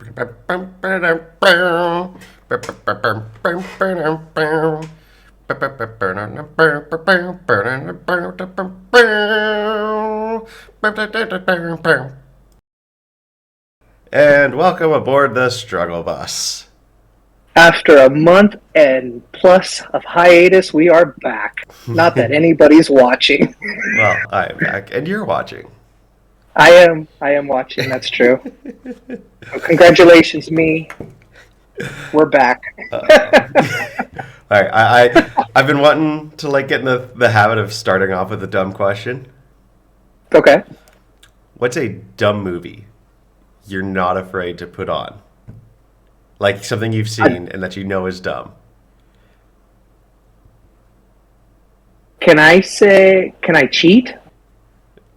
And welcome aboard the Struggle Bus. After a month and plus of hiatus, we are back. Not that anybody's watching. Well, I am back, and you're watching. I am watching, that's true. So congratulations, me. We're back. All right, I've been wanting to get in the habit of starting off with a dumb question. Okay. What's a dumb movie you're not afraid to put on? Like something you've seen and that you know is dumb. Can I cheat?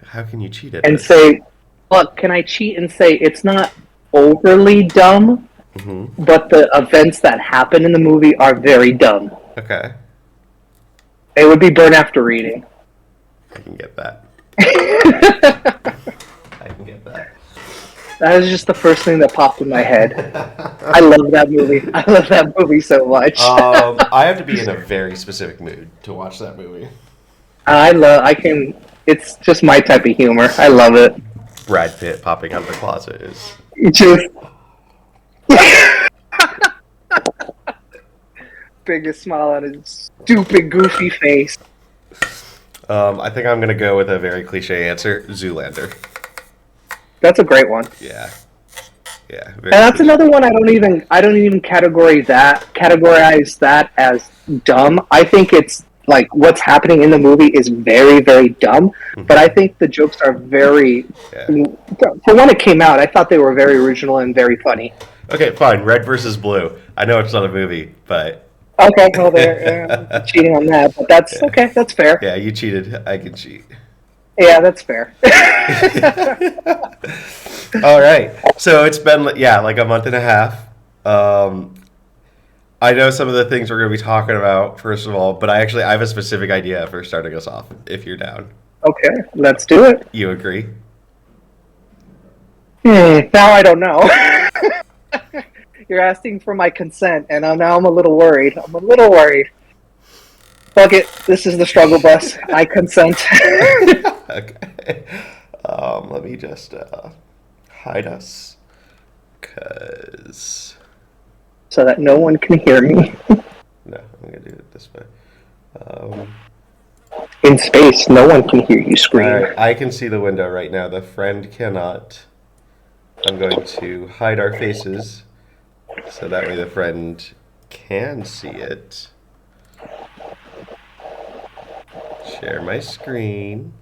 How can you cheat at And this? say, look, can I cheat and say it's not overly dumb, but the events that happen in the movie are very dumb? Okay, It would be Burn After Reading. I can get that. I can get that. That was just the first thing that popped in my head. I love that movie. I love that movie so much. I have to be in a very specific mood to watch that movie. It's just my type of humor. I love it. Brad Pitt popping out of the closet is... It's just... biggest smile on his stupid, goofy face. I think I'm going to go with a very cliche answer. Zoolander. That's a great one. Yeah. Yeah. And that's another one I don't even categorize that as dumb. I think it's like what's happening in the movie is very, very dumb. But I think the jokes are very for when it came out, I thought they were very original and very funny. Okay, fine. Red versus Blue. I know it's not a movie, but... Okay, well, they're cheating on that, but that's okay. That's fair. Yeah, you cheated. I can cheat. Yeah, that's fair. All right. So it's been, like a month and a half. I know some of the things we're going to be talking about, first of all, but I have a specific idea for starting us off, if you're down. Okay, let's do it. You agree? Now I don't know. You're asking for my consent, and now I'm a little worried. Fuck it. This is the Struggle Bus. I consent. Okay. Let me just hide us. So that no one can hear me. No, I'm going to do it this way. In space, no one can hear you scream. All right, I can see the window right now. The friend cannot. I'm going to hide our faces so that way the friend can see it. Share my screen.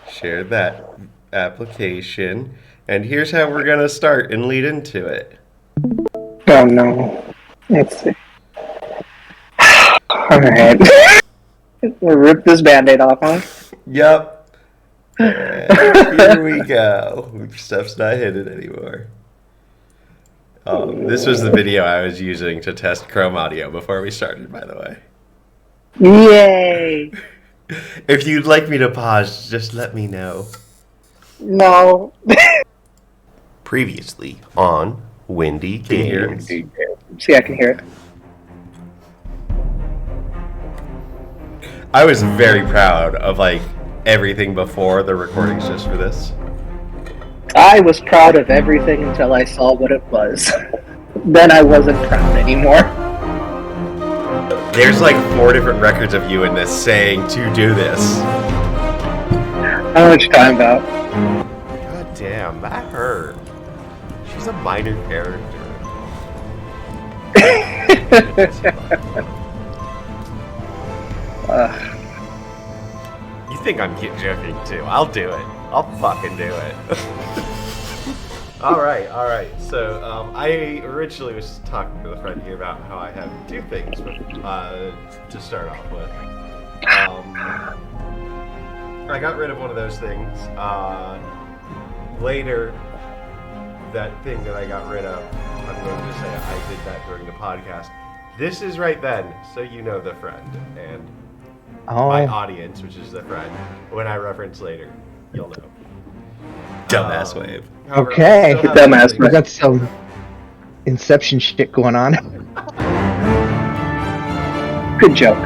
Share that application. And here's how we're going to start and lead into it. Oh no. Let's see. Alright. We'll rip this band-aid off, huh? Yep. And here we go. Stuff's not hidden anymore. This was the video I was using to test Chrome Audio before we started, by the way. Yay! If you'd like me to pause, just let me know. No. Previously on Windy Games. See, I can hear it. I was very proud of everything before the recordings just for this. I was proud of everything until I saw what it was. Then I wasn't proud anymore. There's 4 different records of you in this saying to do this. I don't know what you're talking about. God damn, that hurt. She's a minor character. You think I'm joking too. I'll do it. I'll fucking do it. Alright. So, I originally was talking to a friend here about how I have 2 things to start off with. I got rid of one of those things. Later, that thing that I got rid of, I'm going to say I did that during the podcast. This is right then, so you know the friend. And my audience, which is the friend, when I reference later, you'll know. Dumbass wave. Okay. Dumbass We got some Inception shit going on. Good joke.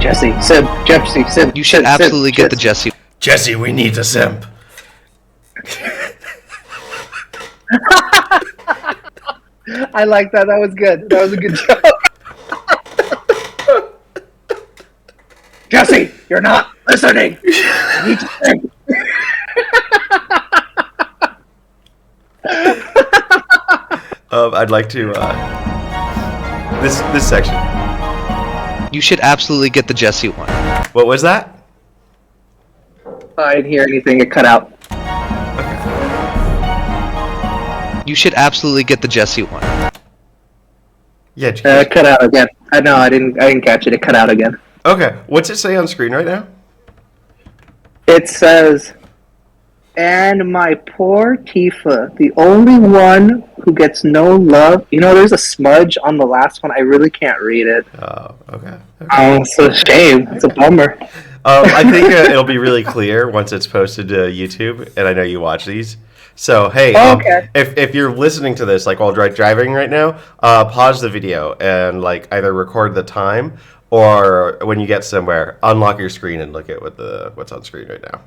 Jesse, Sid. You should absolutely get the Jesse. Jesse, we need the simp. I like that. That was good. That was a good joke. Jesse, you're not listening. You need to think. I'd like to this section. You should absolutely get the Jesse one. What was that? I didn't hear anything. It cut out. You should absolutely get the Jesse one. Yeah. It cut out again. No, I didn't catch it. It cut out again. Okay. What's it say on screen right now? It says, "And my poor Tifa, the only one who gets no love." You know, there's a smudge on the last one. I really can't read it. Oh, okay. Oh, it's a shame. It's a bummer. I think it'll be really clear once it's posted to YouTube, and I know you watch these. So hey, Okay. if you're listening to this like while driving right now, pause the video and like either record the time or when you get somewhere, unlock your screen and look at what's on screen right now.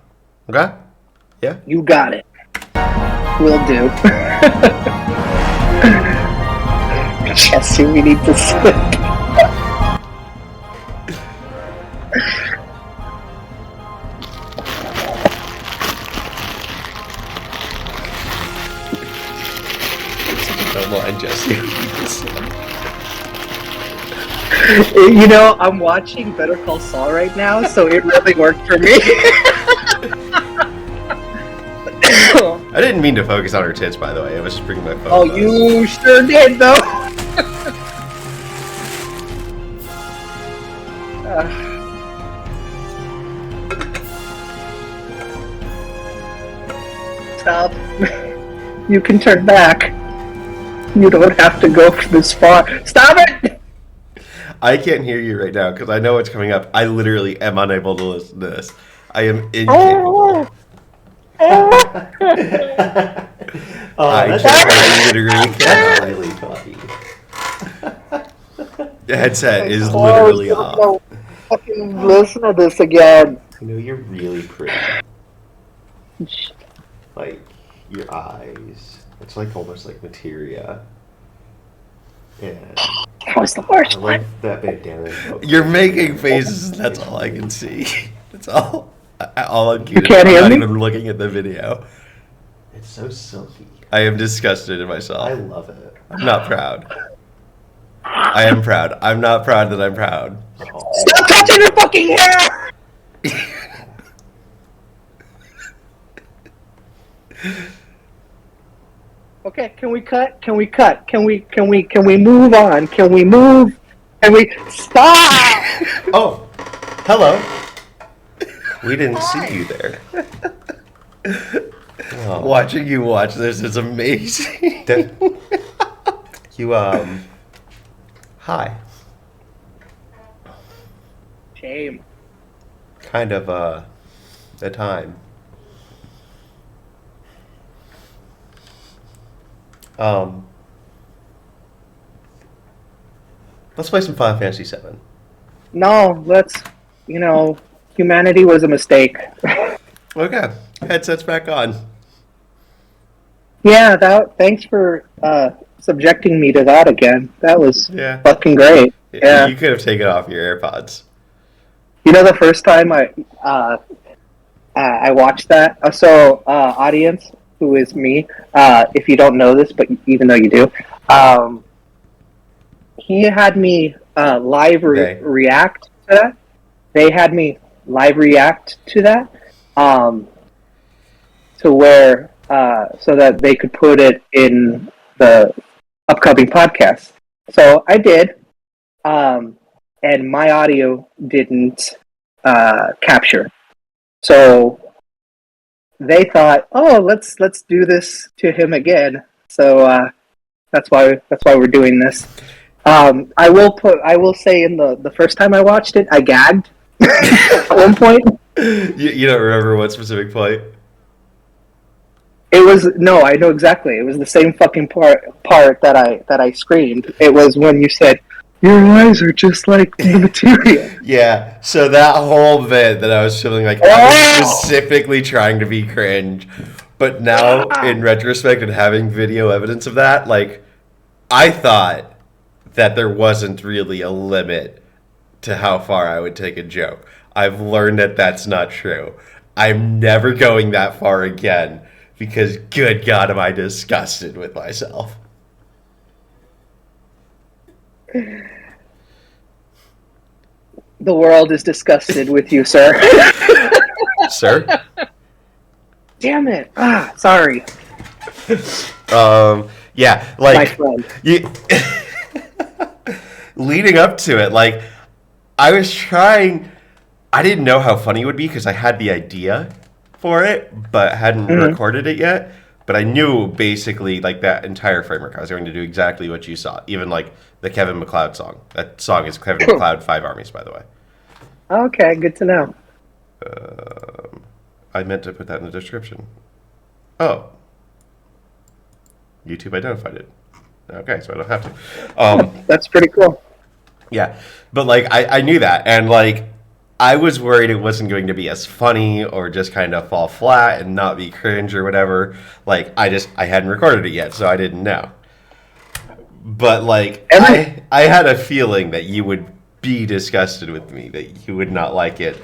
Okay? Yeah. You got it. Will do. Jesse, we need to slip. Don't mind Jesse. You know, I'm watching Better Call Saul right now, so it really worked for me. I didn't mean to focus on her tits, by the way. I was just bringing my phone. Oh, close. you sure did, though. Stop. You can turn back. You don't have to go this far. Stop it! I can't hear you right now because I know what's coming up. I literally am unable to listen to this. I am Oh. incapable. I literally cannot. really funny. The headset is literally off. No, fucking listen to this again. You know, you're really pretty. Like, your eyes. It's like almost like materia. And That was the I worst love one. that bandana. You're making faces. That's all I can see. That's all. All I'm getting. can't hear I'm me? not even looking at the video. It's so silky. I am disgusted in myself. I love it. I'm not proud. I am proud. I'm not proud that I'm proud. Oh, Stop touching your fucking hair! Okay, can we cut? Can we cut? Can we move on? Can we move? Can we stop? Oh, hello. We didn't see you there. oh. Watching you watch this is amazing. You, Hi. Shame. Kind of, a time. Let's play some Final Fantasy VII. No, let's. Humanity was a mistake. Okay, headset's back on. Yeah, thanks for subjecting me to that again. That was Yeah. fucking great. Yeah. You could have taken off your AirPods. You know, the first time I watched that. So, audience, who is me, if you don't know this, but even though you do, he had me live react to that. They had me live react to that, to where so that they could put it in the upcoming podcast. So I did, and my audio didn't capture. So they thought, oh, let's do this to him again. So that's why we're doing this. I will say in the first time I watched it, I gagged at one point. You don't remember what specific point? It was no, I know exactly. It was the same fucking part that I screamed. It was when you said, "Your eyes are just like the materia." Yeah, so that whole bit that I was feeling like I was specifically trying to be cringe, but now in retrospect and having video evidence of that, like, I thought that there wasn't really a limit to how far I would take a joke. I've learned that that's not true. I'm never going that far again because, good God, am I disgusted with myself. The world is disgusted with you, sir. Sir? Damn it! Sorry. Yeah, My like, friend. you, leading up to it, like, I was trying. I didn't know how funny it would be because I had the idea for it, but hadn't recorded it yet. But I knew basically, like, that entire framework. I was going to do exactly what you saw. Even, like, the Kevin MacLeod song. That song is Kevin MacLeod, Five Armies, by the way. Okay, good to know. I meant to put that in the description. Oh. YouTube identified it. Okay, so I don't have to. That's pretty cool. Yeah, but, like, I knew that, and, like, I was worried it wasn't going to be as funny or just kind of fall flat and not be cringe or whatever. Like, I hadn't recorded it yet, so I didn't know. But, like, I had a feeling that you would be disgusted with me, that you would not like it.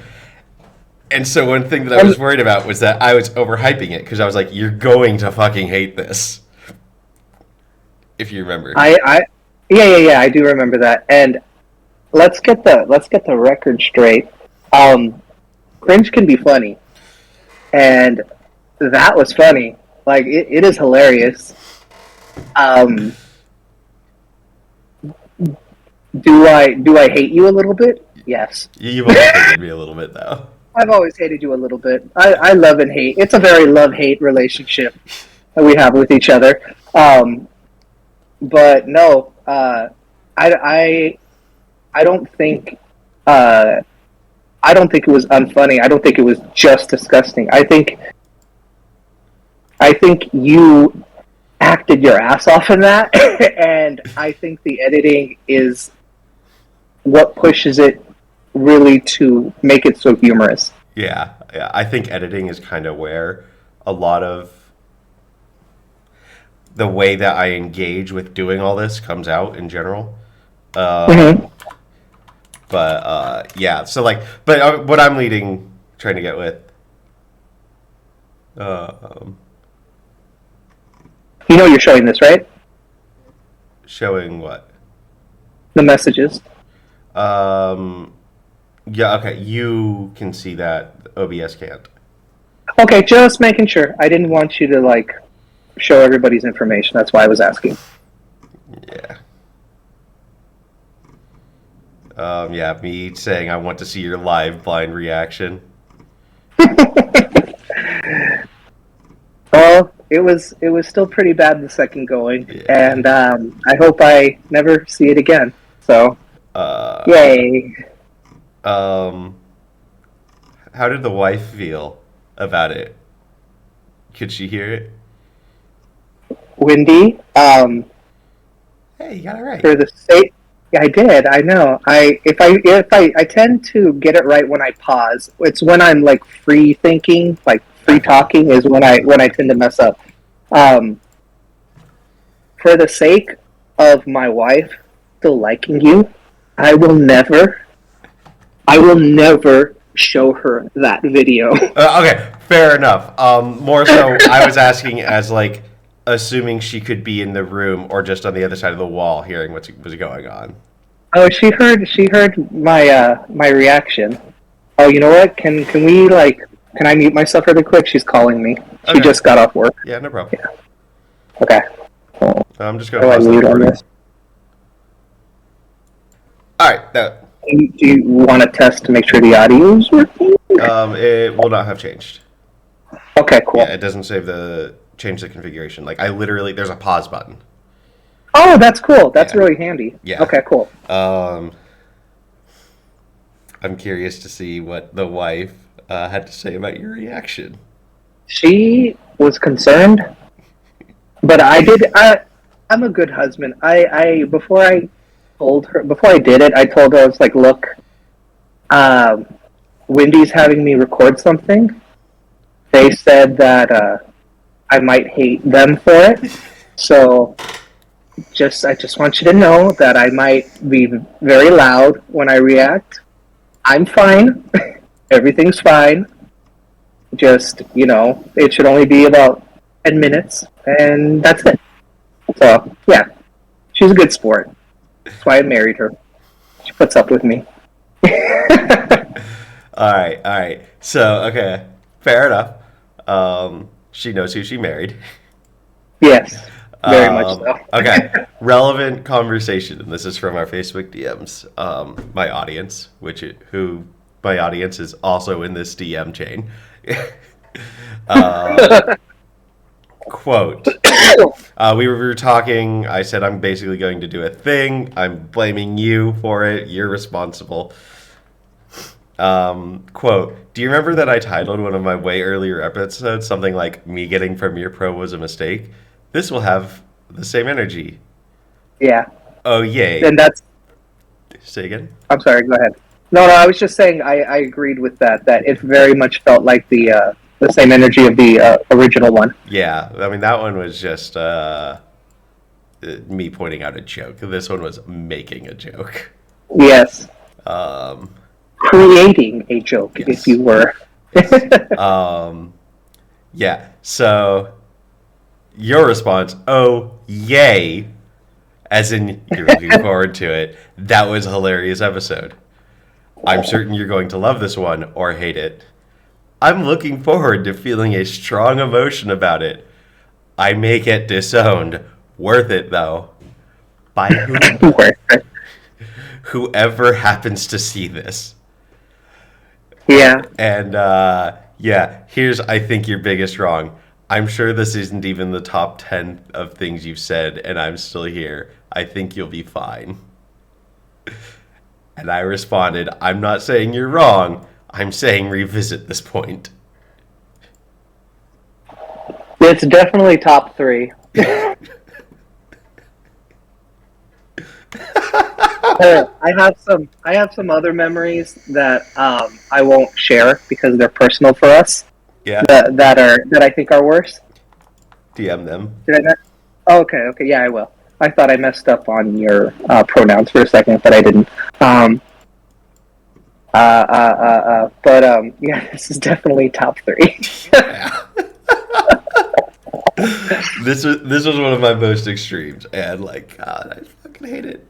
And so one thing that I was worried about was that I was overhyping it, because I was like, you're going to fucking hate this. If you remember. Yeah, I do remember that. And let's get the record straight. Cringe can be funny, and that was funny. Like, it is hilarious. Do I hate you a little bit? Yes. You've always hated me a little bit, though. I've always hated you a little bit. I love and hate. It's a very love-hate relationship that we have with each other. But no, I don't think it was unfunny. I don't think it was just disgusting. I think you acted your ass off in that, and I think the editing is what pushes it really to make it so humorous. Yeah. I think editing is kind of where a lot of the way that I engage with doing all this comes out in general. But yeah, so, like, but what I'm trying to get with, You know you're showing this, right? showing what? The messages. Yeah, okay, you can see that, OBS can't. Okay, just making sure. I didn't want you to, like, show everybody's information. That's why I was asking. Yeah. Yeah, me saying I want to see your live blind reaction. Well, it was still pretty bad the second going, Yeah. and I hope I never see it again. So, yay! How did the wife feel about it? Could she hear it? Wendy, Hey, you got it right. for the sake, yeah, I did. I know. I tend to get it right when I pause. It's when I'm like free thinking, like free talking, is when I tend to mess up. For the sake of my wife still liking you, I will never show her that video. Okay, fair enough. More so, I was asking as, like, assuming she could be in the room or just on the other side of the wall hearing what was going on. Oh, she heard my reaction. Oh, you know what? Can we, like, can I mute myself really quick? She's calling me. She Okay. just got off work. Yeah, no problem. Okay. I'm just going to How do I pause the mute on recording. this? All right, that Do you want to test to make sure the audio is working? it will not have changed. Okay, cool. Yeah, it doesn't save the change the configuration. Like I literally, there's a pause button. Oh, that's cool. That's Yeah. really handy. Yeah. Okay, cool. I'm curious to see what the wife had to say about your reaction. She was concerned, but I'm a good husband. Before I did it, I told her, I was like, look, Wendy's having me record something. They said that I might hate them for it, so I just want you to know that I might be very loud when I react. I'm fine. Everything's fine. Just, it should only be about 10 minutes, and that's it. So, yeah, she's a good sport. That's why I married her. She puts up with me. All right. So, okay, fair enough. She knows who she married. Yes, very much so. Okay, relevant conversation, and this is from our Facebook DMs. My audience, who my audience is also in this DM chain. Quote. We were talking. I said I'm basically going to do a thing. I'm blaming you for it. You're responsible. Quote, do you remember that I titled one of my way earlier episodes something like me getting Premiere Pro was a mistake? This will have the same energy. Yeah. Oh, yay. And that's... Say again? I'm sorry, go ahead. No, I was just saying I agreed with that it very much felt like the same energy of the original one. Yeah, I mean, that one was just me pointing out a joke. This one was making a joke. Yes. Um... Creating a joke, Yes. if you were. Yeah, so your response, oh, yay, as in you're looking forward to it. That was a hilarious episode. I'm certain you're going to love this one or hate it. I'm looking forward to feeling a strong emotion about it. I may get disowned. Worth it, though. By whoever happens to see this. Yeah. And, here's, I think, your biggest wrong. I'm sure this isn't even the top 10 of things you've said, and I'm still here. I think you'll be fine. And I responded, I'm not saying you're wrong. I'm saying revisit this point. It's definitely top 3. I have some other memories that I won't share because they're personal for us. Yeah. That I think are worse. DM them. Did I not? Oh, okay, yeah, I will. I thought I messed up on your pronouns for a second, but I didn't. Yeah, this is definitely top 3. This was one of my most extremes, and God, I fucking hate it.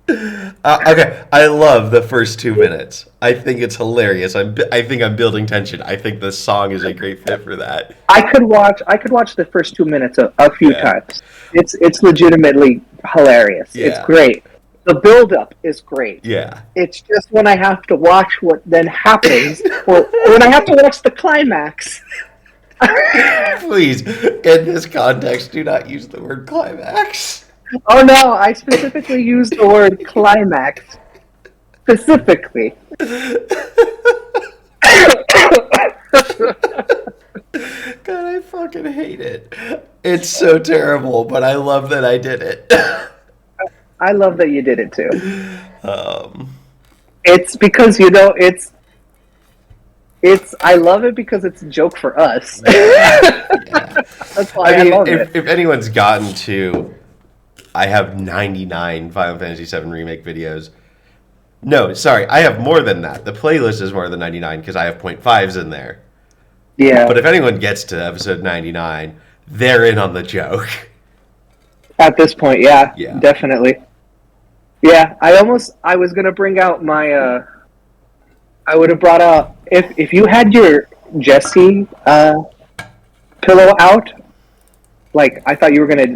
Okay, I love the first 2 minutes. I think it's hilarious. I think I'm building tension. I think the song is a great fit for that. I could watch the first 2 minutes a few times. It's legitimately hilarious. Yeah. It's great. The build-up is great. Yeah. It's just when I have to watch what then happens, or when I have to watch the climax. Please, in this context, do not use the word climax. Oh no, I specifically used the word climax. Specifically. God, I fucking hate it. It's so terrible, but I love that I did it. I love that you did it too. It's because it's I love it because it's a joke for us. Yeah. That's why I love it. If anyone's gotten to, I have 99 Final Fantasy VII Remake videos. No, sorry, I have more than that. The playlist is more than 99 because I have 0.5s in there. Yeah. But if anyone gets to episode 99, they're in on the joke. At this point, yeah. Yeah. Definitely. Yeah, I was gonna bring out my I would have brought out if you had your Jesse pillow out, like I thought you were gonna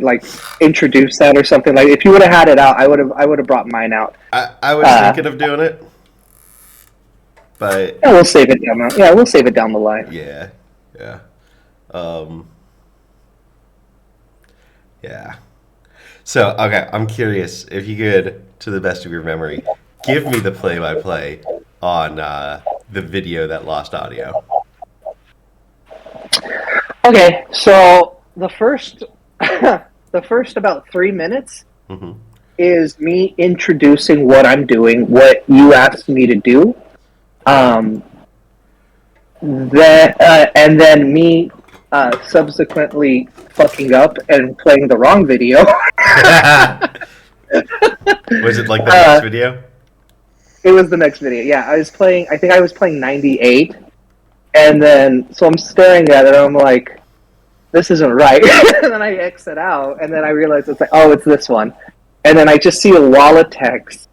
introduce that or something. Like if you would have had it out, I would have brought mine out. I was thinking of doing it, but yeah, we'll save it down. We'll save it down the line. yeah, Yeah. Yeah. So, okay, I'm curious if you could, to the best of your memory, give me the play-by-play on the video that lost audio. Okay, so the first the first about 3 minutes Hmm. is me introducing what I'm doing, what you asked me to do. And then me subsequently fucking up and playing the wrong video. Was it like the next video? It was the next video. Yeah, I think I was playing 98, and then so I'm staring at it. And I'm like, this isn't right. And then I exit out, and then I realize it's like, oh, it's this one. And then I just see a wall of text.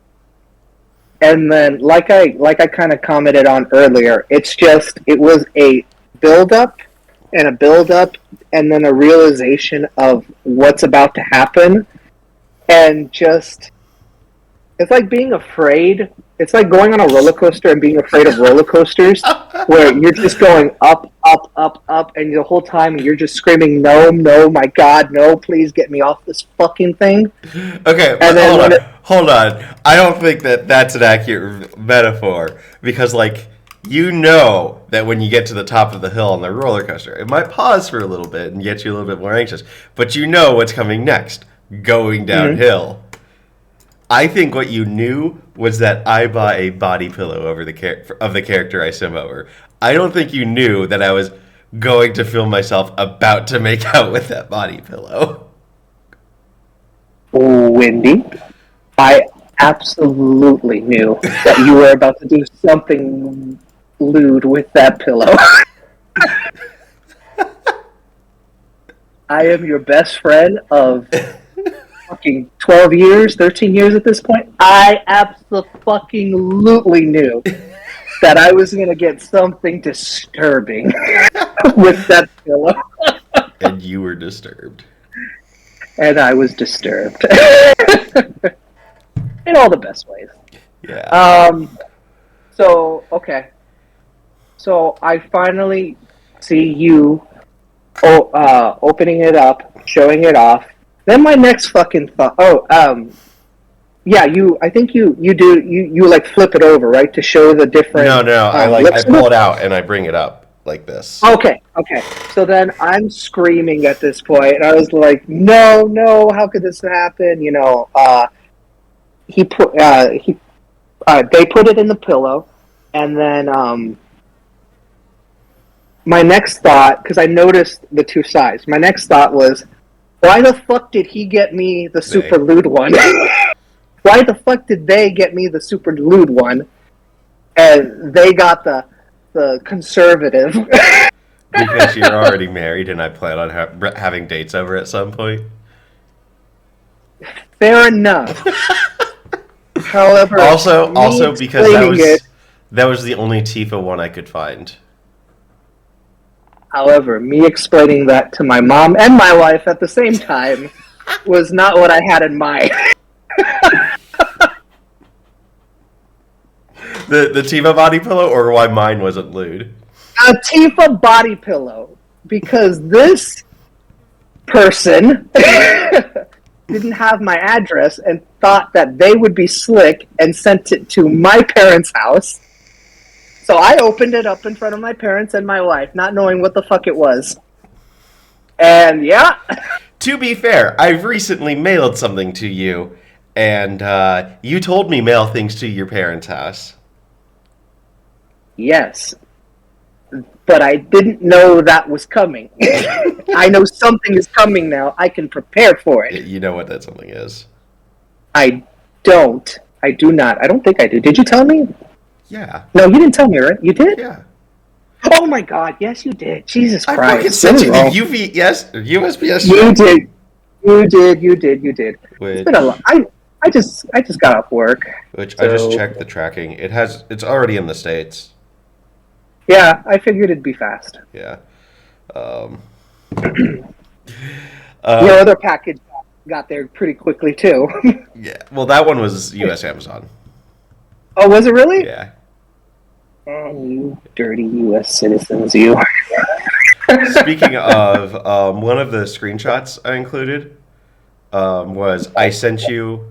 And then, like I kind of commented on earlier, it was a build up, and then a realization of what's about to happen, and just it's like being afraid. It's like going on a roller coaster and being afraid of roller coasters, where you're just going up, up, up, up, and the whole time you're just screaming, "No, no, my God, no! Please get me off this fucking thing!" Okay, And then hold on. I don't think that that's an accurate metaphor because, like, you know that when you get to the top of the hill on the roller coaster, it might pause for a little bit and get you a little bit more anxious, but you know what's coming next, going downhill. I think what you knew was that I bought a body pillow over the character I sim over. I don't think you knew that I was going to film myself about to make out with that body pillow. Wendy, I absolutely knew that you were about to do something lewd with that pillow. I am your best friend of fucking 12 years, 13 years at this point. I absolutely knew that I was going to get something disturbing with that pillow. And you were disturbed. And I was disturbed. In all the best ways. Yeah. So, okay. So I finally see you opening it up, showing it off. Then my next fucking thought. Yeah. I think you like flip it over, right, to show the different. No. I lips. pull it out and I bring it up like this. Okay. So then I'm screaming at this point, and I was like, "No! How could this happen?" You know. They put it in the pillow, and then my next thought, because I noticed the two sides. My next thought was, why the fuck did he get me the super lewd one? Why the fuck did they get me the super lewd one, and they got the conservative? Because you're already married and I plan on having dates over at some point. Fair enough. However, also because that was the only Tifa one I could find. However, me explaining that to my mom and my wife at the same time was not what I had in mind. The Tifa body pillow, or why mine wasn't lewd? A Tifa body pillow, because this person didn't have my address and thought that they would be slick and sent it to my parents' house. So I opened it up in front of my parents and my wife, not knowing what the fuck it was. And yeah. To be fair, I've recently mailed something to you, and you told me mail things to your parents' house. Yes. But I didn't know that was coming. I know something is coming now. I can prepare for it. You know what that something is. I don't. I do not. I don't think I do. Did you tell me? Yeah. No, you didn't tell me, right? You did? Yeah. Oh my god, yes you did. Jesus I Christ. fucking sent you the USPS. You did. You did. Which, It's been a lot. I just got off work. I just so- checked the tracking. It's already in the States. Yeah, I figured it'd be fast. Yeah. Your other package got there pretty quickly too. Yeah. Well, that one was U.S. Amazon. Oh, was it really? Yeah. Oh, you dirty U.S. citizens, you. Speaking of, one of the screenshots I included was I sent you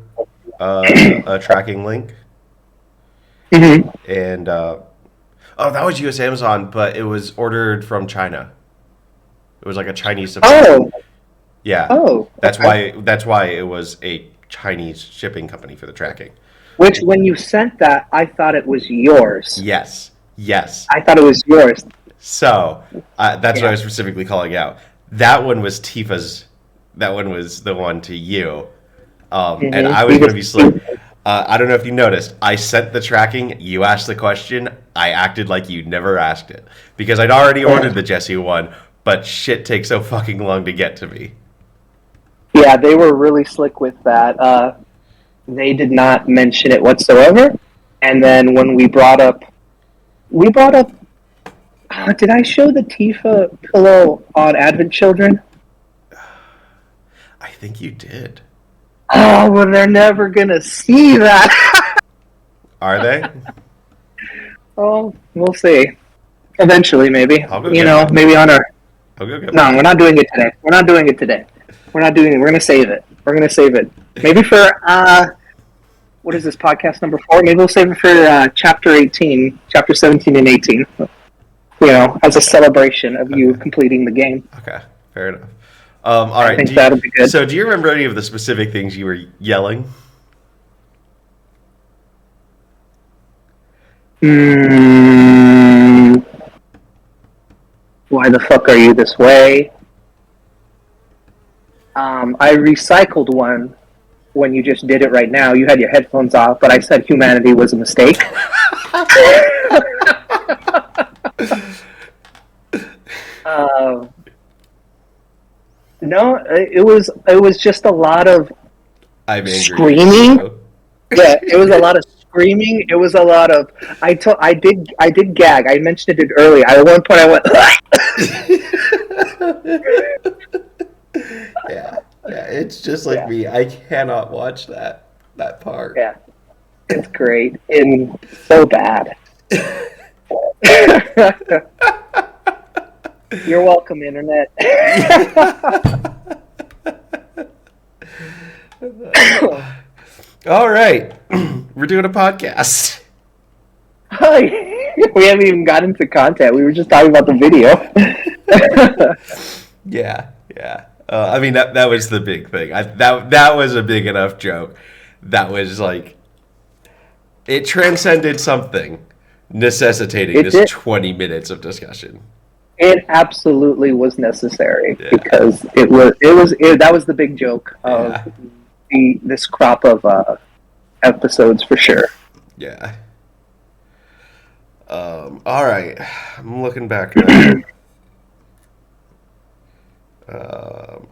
a tracking link, Mhm. and oh, that was U.S. Amazon, but it was ordered from China. It was like a Chinese supplier. Oh, Yeah, oh. that's Okay. why. That's why it was a Chinese shipping company for the tracking. Which, when you sent that, I thought it was yours. Yes, yes. I thought it was yours. So that's what I Yeah. was specifically calling out. That one was Tifa's. That one was the one to you. And I was He going to was- be slick. I don't know if you noticed. I sent the tracking. You asked the question. I acted like you never asked it because I'd already ordered the Jesse one. But shit takes so fucking long to get to me. Yeah, they were really slick with that. They did not mention it whatsoever. And then when we brought up. Did I show the Tifa pillow on Advent Children? I think you did. Oh, well, they're never gonna see that. Are they? Oh, we'll see. Eventually, maybe. I'll go You get know, one. maybe on our. I'll go get No, one. we're not doing it today. We're not doing it today. We're not doing it. We're gonna save it. We're gonna save it. Maybe for what is this podcast number 4? Maybe we'll save it for chapter 18, chapter 17 and 18. You know, as a celebration of you Okay. completing the game. Okay, fair enough. All right. think that'll be good. So, do you remember any of the specific things you were yelling? Mm, why the fuck are you this way? I recycled one when you just did it right now. You had your headphones off, but I said humanity was a mistake. No, it was just a lot of I'm angry. Screaming? yeah. It was a lot of screaming. It was a lot of I did gag. I mentioned it earlier. At one point, I went. Yeah, it's just like Yeah. me. I cannot watch that part. Yeah, it's great and so bad. You're welcome, internet. All right, we're doing a podcast. We haven't even got into content. We were just talking about the video. Yeah. I mean that was the big thing. That was a big enough joke. That was like it transcended something, necessitating It this did. 20 minutes of discussion. It absolutely was necessary Yeah. because that was the big joke of this crop of episodes for sure. Yeah. All right. I'm looking back now.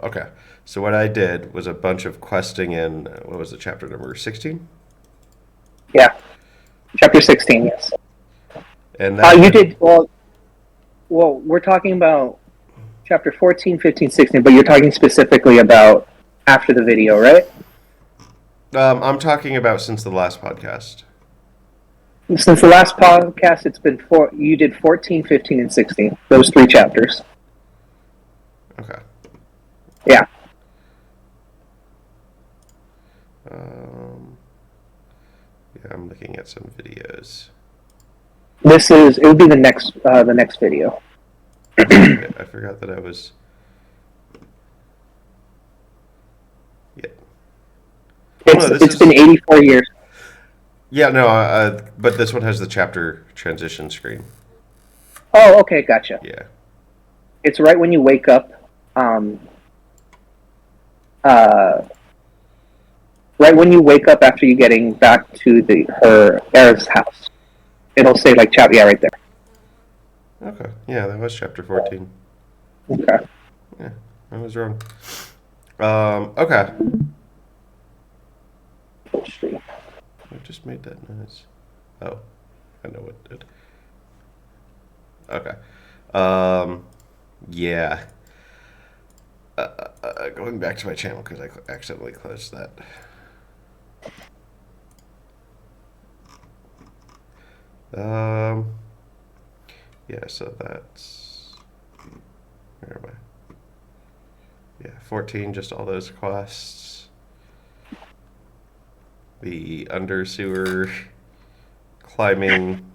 Okay. So what I did was a bunch of questing in what was the chapter number 16? Yeah, chapter 16. Yes. And that You did well. We're talking about chapter 14, 15, 16, but you're talking specifically about after the video, right? I'm talking about since the last podcast. Since the last podcast, it's been you did 14, 15, and 16. Those 3 chapters. Okay. Yeah. Yeah, I'm looking at some videos. It would be the next video. I forgot that I was. Yeah. It's, this it's is- been 84 years. Yeah, no, but this one has the chapter transition screen. Oh, okay, gotcha. Yeah. It's right when you wake up. Right when you wake up after you getting back to her Eric's house. It'll say like chapter, yeah, right there. Okay. Yeah, that was chapter 14. Okay. Yeah, I was wrong. Okay. I just made that noise. Oh, I know what did. Okay. Yeah. Going back to my channel because I accidentally closed that. Yeah, so that's Where am I? Yeah, 14, just all those quests. The undersewer climbing,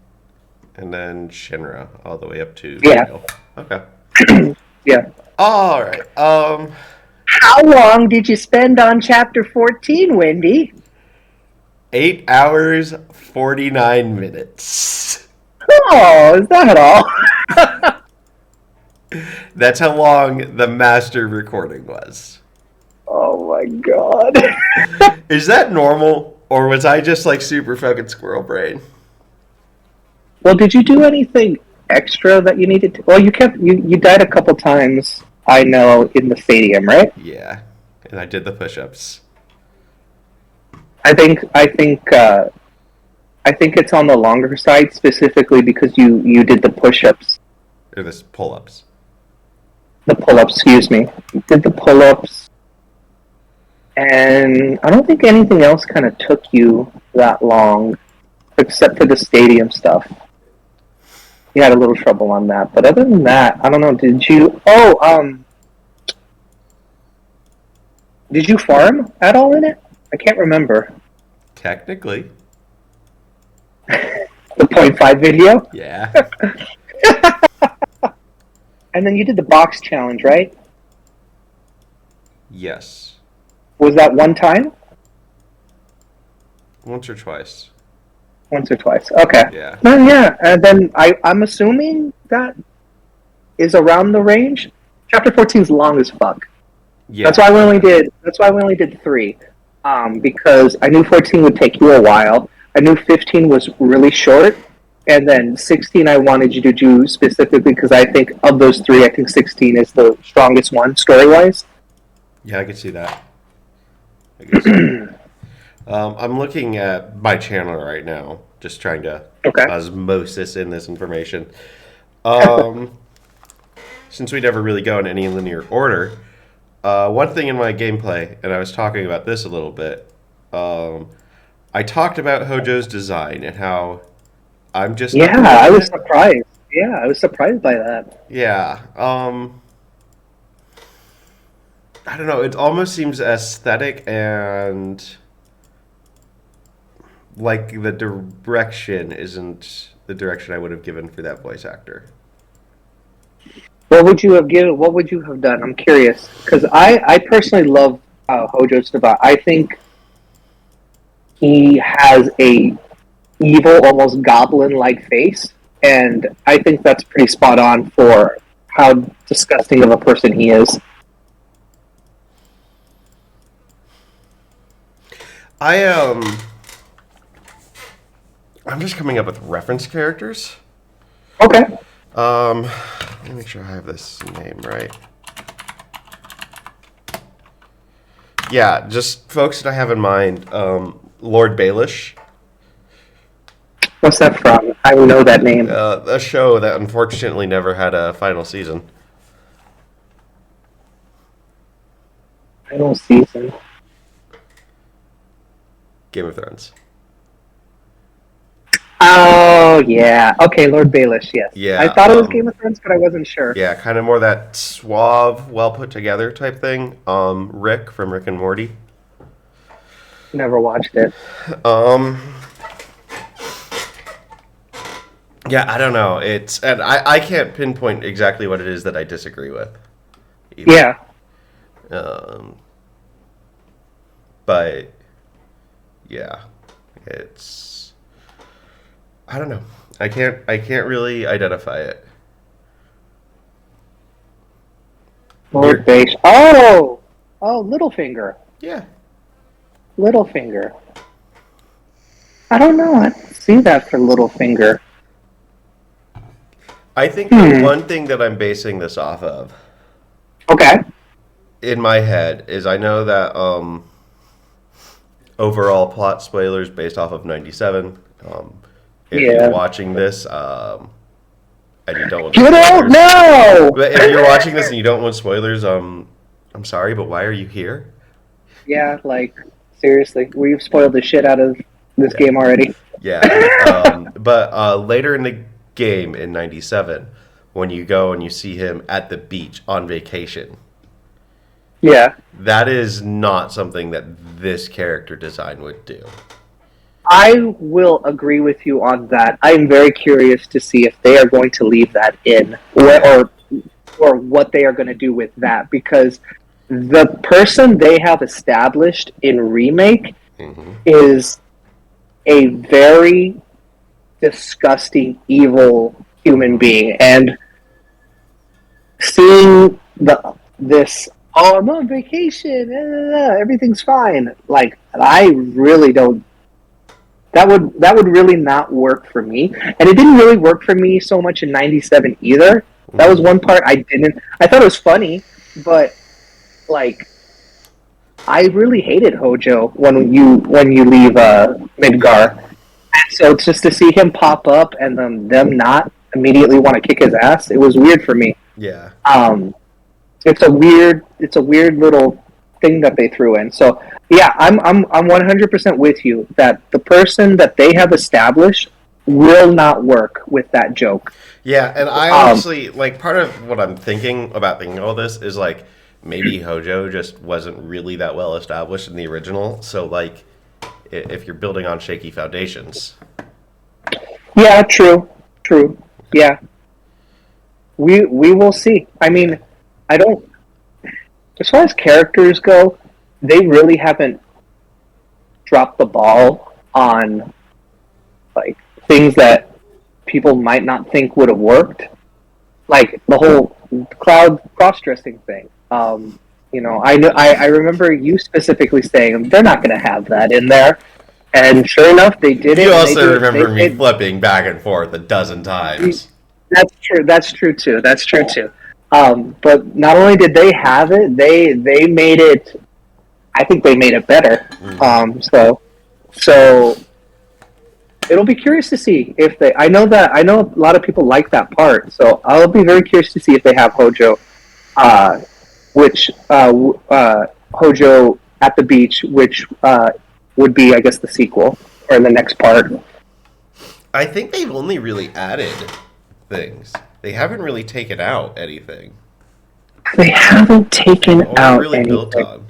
and then Shinra all the way up to Yeah. Vale. Okay. Yeah. All right. How long did you spend on chapter 14, Wendy? 8 hours 49 minutes. Oh, is that all? That's how long the master recording was. Oh my god. Is that normal, or was I just like super fucking squirrel brain? Well, did you do anything extra that you needed to? Well, you died a couple times, I know, in the stadium, right? Yeah, and I did the push-ups. I think it's on the longer side specifically because you did the push-ups, Or this pull-ups. the pull-ups. Excuse me. You did the pull-ups, and I don't think anything else kind of took you that long, except for the stadium stuff. You had a little trouble on that, but other than that, I don't know. Did you? Did you farm at all in it? I can't remember. Technically. The .5 video, Yeah. and then you did the box challenge, right? Yes. Was that one time? Once or twice. Once or twice. Okay. Yeah. Yeah, and then I'm assuming that is around the range. Chapter 14 is long as fuck. Yeah. That's why we only did 3. Because I knew 14 would take you a while. I knew 15 was really short, and then 16 I wanted you to do specifically because I think of those 3, I think 16 is the strongest one story wise. Yeah, I can see that. I can see that. I'm looking at my channel right now, just trying to Okay. osmosis in this information. Since we never really go in any linear order, one thing in my gameplay, and I was talking about this a little bit, I talked about Hojo's design and how I'm just not Yeah, good I at was it. surprised. Yeah, I was surprised by that. Yeah. I don't know. It almost seems aesthetic and like the direction isn't the direction I would have given for that voice actor. What would you have given? What would you have done? I'm curious because I personally love Hojo's design. I think he has a evil, almost goblin-like face, and I think that's pretty spot on for how disgusting of a person he is. I'm just coming up with reference characters. Okay. Let me make sure I have this name right. Yeah, just folks that I have in mind. Lord Baelish, What's that from? I know that name. a show that unfortunately never had a final season. Final season. Game of Thrones. Oh yeah. Okay, Lord Baelish. Yes. Yeah, I thought it was Game of Thrones, but I wasn't sure. Yeah, kind of more that suave, well put together type thing. Rick from Rick and Morty. Never watched it. Yeah, I don't know. And I can't pinpoint exactly what it is that I disagree with. either. Yeah. But yeah, I don't know. I can't really identify it. Lord Baelish. Oh, Littlefinger. Yeah. Littlefinger. I don't know. I don't see that for Littlefinger. I think the one thing that I'm basing this off of Okay. in my head is I know that overall plot spoilers based off of 97. If Yeah. you're watching this, and you don't want You don't spoilers- know. But if you're watching this and you don't want spoilers, I'm sorry, but why are you here? Yeah, like seriously, we've spoiled the shit out of this game already. Yeah. But later in the game in 97, when you go and you see him at the beach on vacation. Yeah. That is not something that this character design would do. I will agree with you on that. I'm very curious to see if they are going to leave that in, or what they are going to do with that, because the person they have established in remake is a very disgusting, evil human being, and seeing this, oh, I'm on vacation, everything's fine. Like, I really don't. That would really not work for me, and it didn't really work for me so much in '97 either. That was one part I didn't. I thought it was funny, but like, I really hated Hojo when you leave Midgar, and so just to see him pop up and then them not immediately want to kick his ass, it was weird for me. Yeah. It's a weird little thing that they threw in. So yeah, I'm 100% with you that the person that they have established will not work with that joke. Yeah, and I honestly, like, part of what I'm thinking all this is, like, maybe Hojo just wasn't really that well established in the original, so, like, if you're building on shaky foundations. Yeah, true. Yeah. We will see. I mean, I don't... As far as characters go, they really haven't dropped the ball on, like, things that people might not think would have worked. Like, the whole Cloud cross-dressing thing. I remember you specifically saying, they're not going to have that in there. And sure enough, they did it. You also remember me flipping back and forth a dozen times. That's true too. But not only did they have it, they made it. I think they made it better. So it'll be curious to see if they. I know a lot of people like that part, so I'll be very curious to see if they have Hojo, Hojo at the beach, which would be, I guess, the sequel or the next part. I think they've only really added things. They haven't really taken out anything. They haven't taken out really anything. Built on.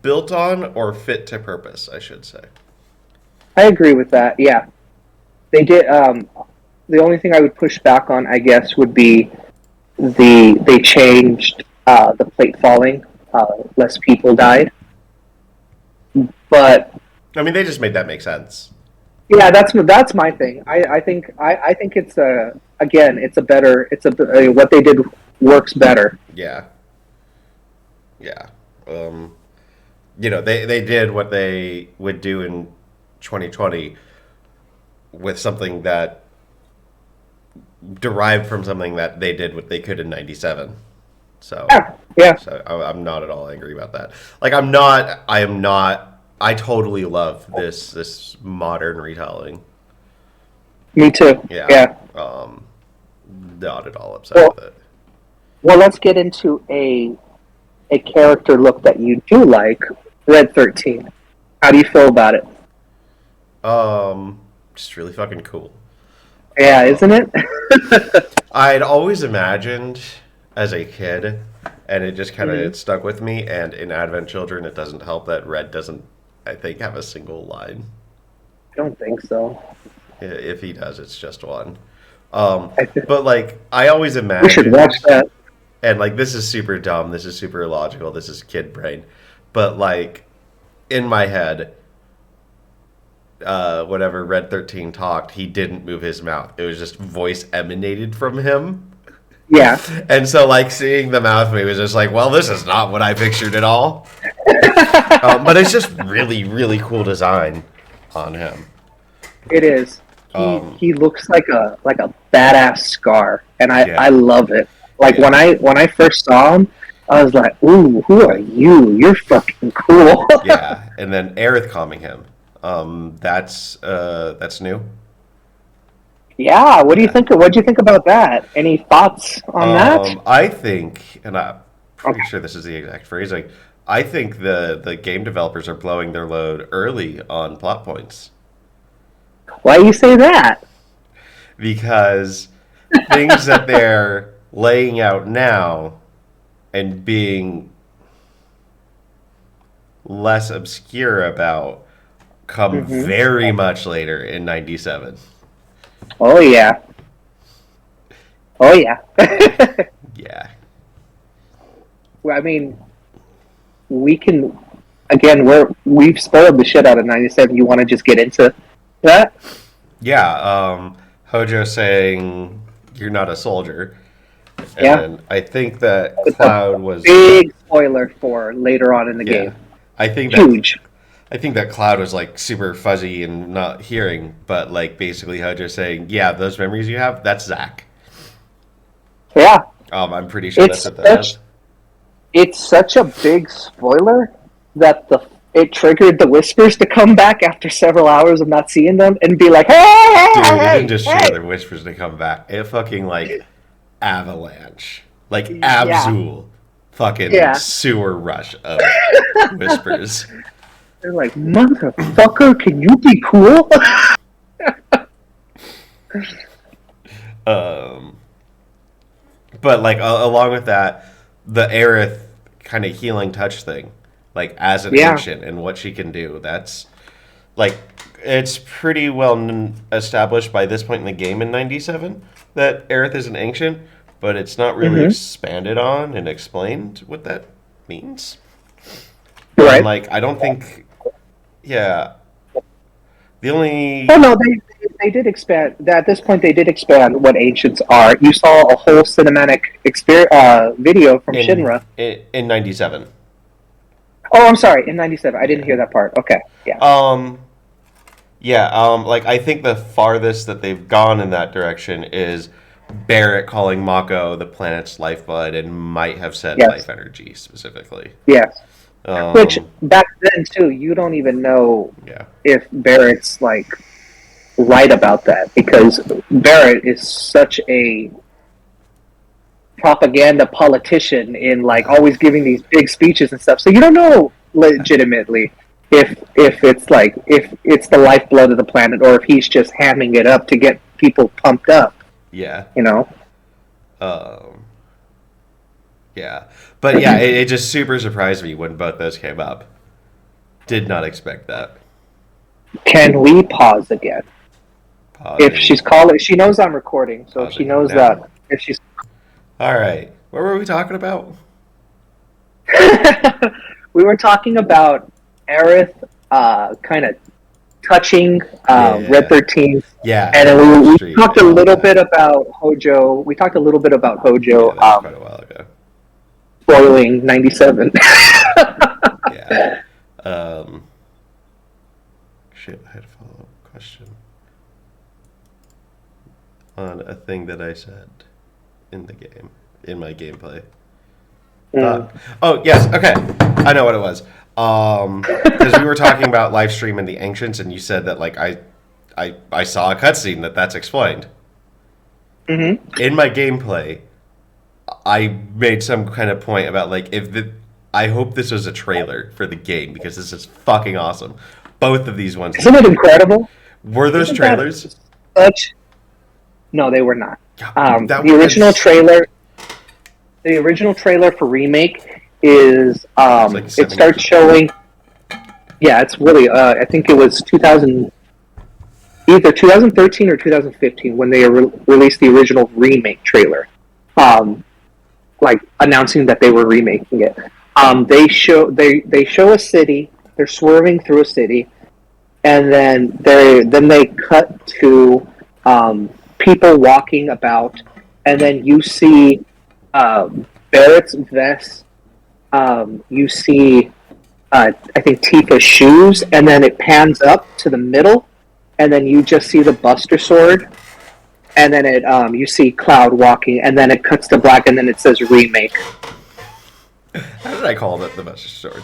Built on or fit to purpose, I should say. I agree with that. Yeah, they did. The only thing I would push back on, I guess, would be they changed the plate falling. Less people died, but I mean, they just made that make sense. Yeah, that's my thing. I think it's what they did works better. Yeah. They did what they would do in 2020 with something that derived from something that they did what they could in 97. So yeah. So I'm not at all angry about that. Like, I totally love this modern retelling. Me too. Yeah. Not at all upset with it. Well, let's get into a character look that you do like, Red 13. How do you feel about it? Just really fucking cool. Yeah, isn't it? I'd always imagined as a kid, and it just kind of stuck with me, and in Advent Children, it doesn't help that Red doesn't, I think, have a single line. I don't think so. If he does, it's just one. But, like, I always imagined... We should watch that. And, like, this is super dumb, this is super illogical, this is kid brain. But, like, in my head, whenever Red 13 talked, he didn't move his mouth. It was just voice emanated from him. Yeah. And so, like, seeing the mouth move was just like, well, this is not what I pictured at all. But it's just really, really cool design on him. It is. He looks like a badass Scar, and I love it. Like, when I first saw him, I was like, ooh, who are you? You're fucking cool. Yeah, and then Aerith calming him. That's new. Yeah, what do you think? What do you think about that? Any thoughts on that? I think, and I'm pretty sure this is the exact phrasing. I think the game developers are blowing their load early on plot points. Why you say that? Because things that they're laying out now and being less obscure about come very much later in 97. Oh yeah. Oh yeah. Yeah. Well, I mean, we can. Again, we've spoiled the shit out of 97. You want to just get into that? Yeah, Hojo saying you're not a soldier. And Yeah. then I think that It's a Cloud was big spoiler for later on in the yeah. game. I think that Huge. I think that Cloud was like super fuzzy and not hearing, but like basically Hojo saying, "Yeah, those memories you have, that's Zach." Yeah. I'm pretty sure It's that's what that is. It's such a big spoiler that it triggered the whispers to come back after several hours of not seeing them and be like, "Hey, Dude, it hey, didn't just hey, trigger the whispers to come back. It fucking like avalanche, like Abzul, fucking Yeah. sewer rush of whispers. They're like, motherfucker, can you be cool?" But like along with that, the Aerith kind of healing touch thing, like as an Yeah. ancient and what she can do. That's like it's pretty well established by this point in the game in '97 that Aerith is an ancient, but it's not really expanded on and explained what that means. Right. And, like I don't think, yeah. The only Oh no, they did expand. At this point, they did expand what ancients are. You saw a whole cinematic video from Shinra. in '97. Oh, I'm sorry, in '97. I didn't hear that part. Okay, yeah. Like I think the farthest that they've gone in that direction is Barrett calling Mako the planet's lifeblood and might have said Yes. life energy specifically. Yes. Which Um, back then too, you don't even know yeah, if Barrett's like right about that because Barrett is such a propaganda politician in like always giving these big speeches and stuff. So you don't know legitimately if it's the lifeblood of the planet or if he's just hamming it up to get people pumped up. yeah, You know. yeah. But yeah, it just super surprised me when both those came up. Did not expect that. Can we pause again? Pausing. If she's calling, she knows I'm recording, so if she Pausing knows now. that, if she's, All right, what were we talking about? we were talking about Aerith, kind of touching Yeah. Red 13, Yeah, and then we Street talked a and all little that. bit about Hojo. We talked a little bit about Yeah, Hojo that was quite a while ago. spoiling 97. Yeah. Shit, I had a follow-up question on a thing that I said in the game, in my gameplay. Oh, yes, okay. I know what it was. Because we were talking about live stream and the Ancients, and you said that, like, I saw a cutscene that's explained. Mm-hmm. In my gameplay, I made some kind of point about, like, I hope this was a trailer for the game, because this is fucking awesome. Both of these ones. Isn't it incredible? Were those Isn't that trailers? No, they were not. That The was- original trailer for remake is like it 7 starts years showing. Yeah, it's really. I think it was either 2013 or 2015 when they released the original remake trailer, like announcing that they were remaking it. They show a city. They're swerving through a city, and then they cut to people walking about, and then you see Barrett's vest. You see, I think Tifa's shoes, and then it pans up to the middle, and then you just see the Buster Sword, and then you see Cloud walking, and then it cuts to black, and then it says remake. How did I call it the Buster Sword?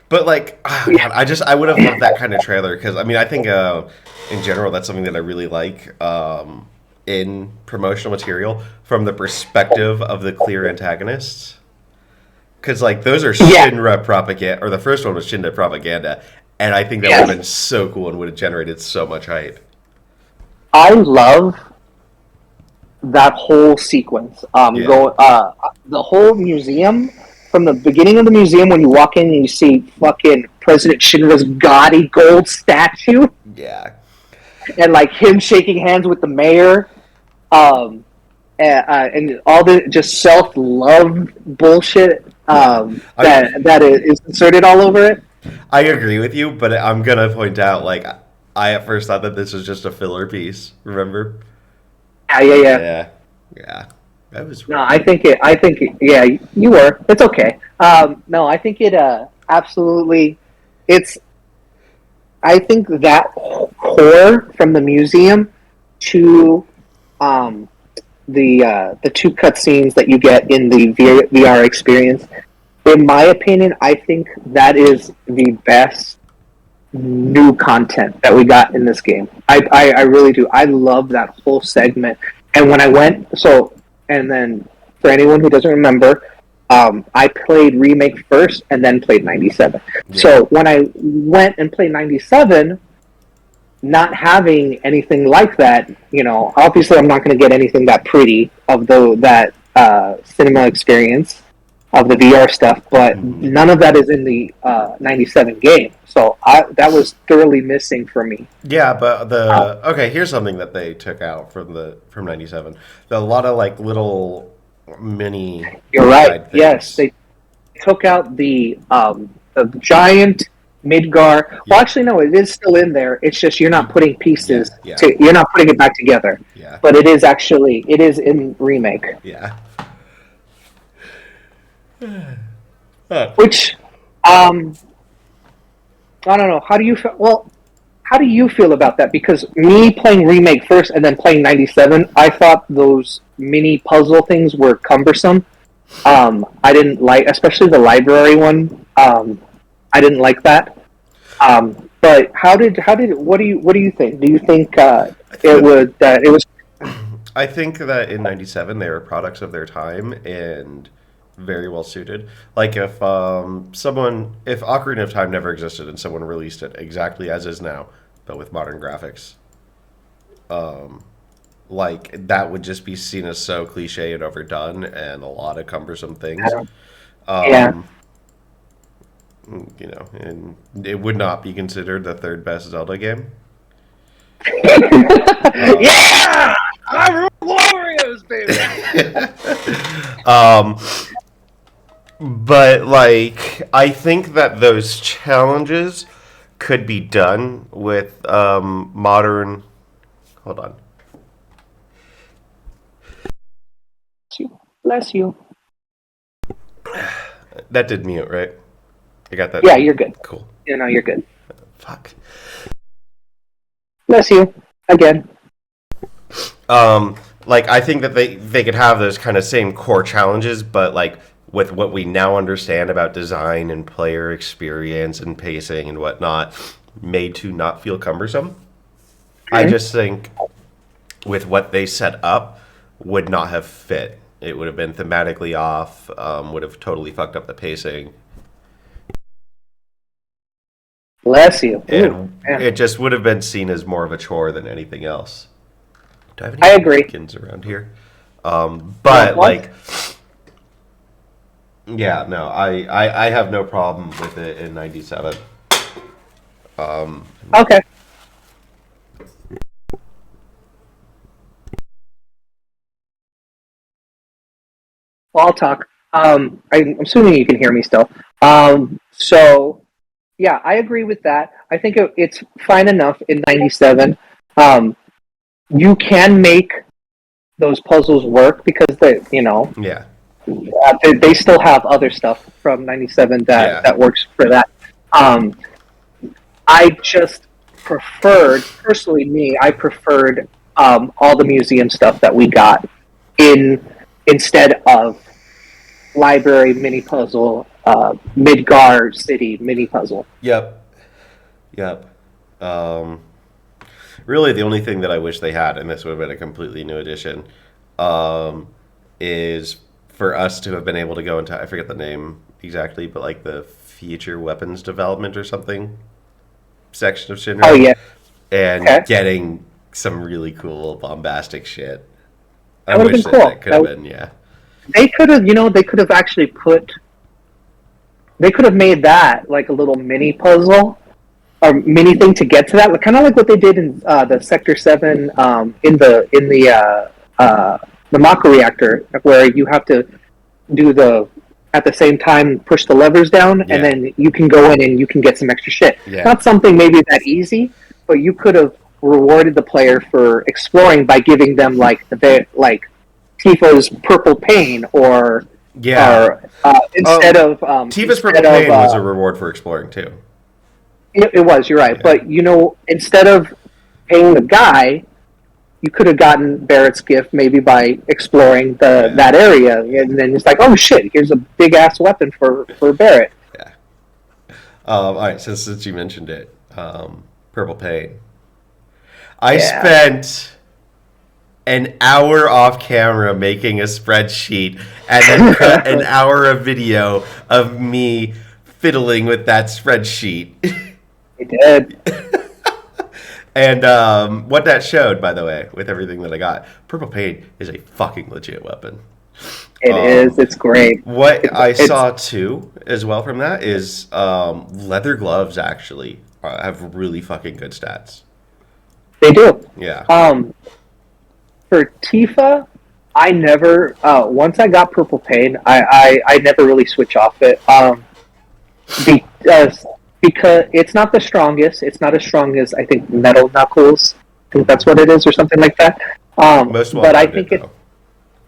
But like, God, I would have loved that kind of trailer because I mean I think in general that's something that I really like in promotional material from the perspective of the clear antagonists. Because like those are Yeah. Shinra propaganda, or the first one was Shinra propaganda, and I think that would have been so cool and would have generated so much hype. I love that whole sequence. Yeah. The whole museum, from the beginning of the museum when you walk in and you see fucking President Shinra's gaudy gold statue, Yeah. and like him shaking hands with the mayor, and all the just self love bullshit that is inserted all over it. I agree with you, but I'm gonna point out, like, I at first thought that this was just a filler piece. Remember? Yeah. Yeah. That was. No, I think it. Yeah, you were. It's okay. No, I think it. Absolutely, it's. I think that core from the museum to, the two cutscenes that you get in the VR experience. In my opinion, I think that is the best new content that we got in this game. I really do. I love that whole segment. And when I went, and then for anyone who doesn't remember, I played Remake first and then played 97. Yeah. So when I went and played 97, not having anything like that, obviously I'm not going to get anything that pretty of that cinema experience of the VR stuff, but none of that is in the 97 game. So that was thoroughly missing for me. Yeah, but okay, here's something that they took out from 97. A lot of like little mini. You're right. things. Yes, they took out the giant Midgar. Well, actually, no, it is still in there. It's just you're not putting pieces. Yeah. You're not putting it back together. Yeah. But it is in Remake. Yeah. Which, I don't know. How do you feel? Well, how do you feel about that? Because me playing Remake first and then playing 97, I thought those mini puzzle things were cumbersome. I didn't like, especially the library one. I didn't like that. But what do you think? Do you think it was? I think that in 97 they were products of their time and very well suited. Like if Ocarina of Time never existed and someone released it exactly as is now, but with modern graphics, like that would just be seen as so cliche and overdone and a lot of cumbersome things. Yeah. And it would not be considered the third best Zelda game. Yeah, I rule Warriors, baby. But like, I think that those challenges could be done with modern. Hold on. Bless you. That did mute, right? I got that. Yeah, you're good. Cool. You're good. Fuck. Bless you again. Like I think that they could have those kind of same core challenges, but like with what we now understand about design and player experience and pacing and whatnot, made to not feel cumbersome. Mm-hmm. I just think with what they set up would not have fit. It would have been thematically off, would have totally fucked up the pacing. Bless you. And it just would have been seen as more of a chore than anything else. Do I have any I agree. Pumpkins around here? But like, yeah, no, I have no problem with it in 97. Okay. Well, I'll talk. I'm assuming you can hear me still. So, yeah, I agree with that. I think it's fine enough in 97. You can make those puzzles work because Yeah. they still have other stuff from 97 that works for that. I just preferred, personally I preferred all the museum stuff that we got instead of library mini puzzle, Midgar City mini puzzle. Yep. Really, the only thing that I wish they had, and this would have been a completely new addition, is for us to have been able to go into, I forget the name exactly, but like the future weapons development or something section of Shinra. Oh, yeah. And Okay. getting some really cool bombastic shit. That would've wish been cool. That could have been, yeah. They could have, they could have actually they could have made that like a little mini puzzle or mini thing to get to that, kind of like what they did in the Sector 7 in the Mako reactor, where you have to do at the same time push the levers down, Yeah. and then you can go in and you can get some extra shit. Yeah. Not something maybe that easy, but you could have rewarded the player for exploring by giving them like Tifa's purple pain or instead of Tifa's Purple instead of, Pain was a reward for exploring too. it was, you're right. Yeah. But instead of paying the guy, you could have gotten Barrett's gift maybe by exploring that area, and then it's like, oh shit, here's a big ass weapon for Barrett. Yeah. All right, since you mentioned it, Purple Pain. I spent an hour off camera making a spreadsheet and then cut an hour of video of me fiddling with that spreadsheet. It did. And what that showed, by the way, with everything that I got, Purple Pain is a fucking legit weapon. It is. It's great. What I saw too, as well from that, is leather gloves actually have really fucking good stats. They do. Yeah. For Tifa, I never. Once I got Purple Pain, I never really switch off it. Because it's not the strongest. It's not as strong as I think Metal Knuckles. I think that's what it is, or something like that. But I think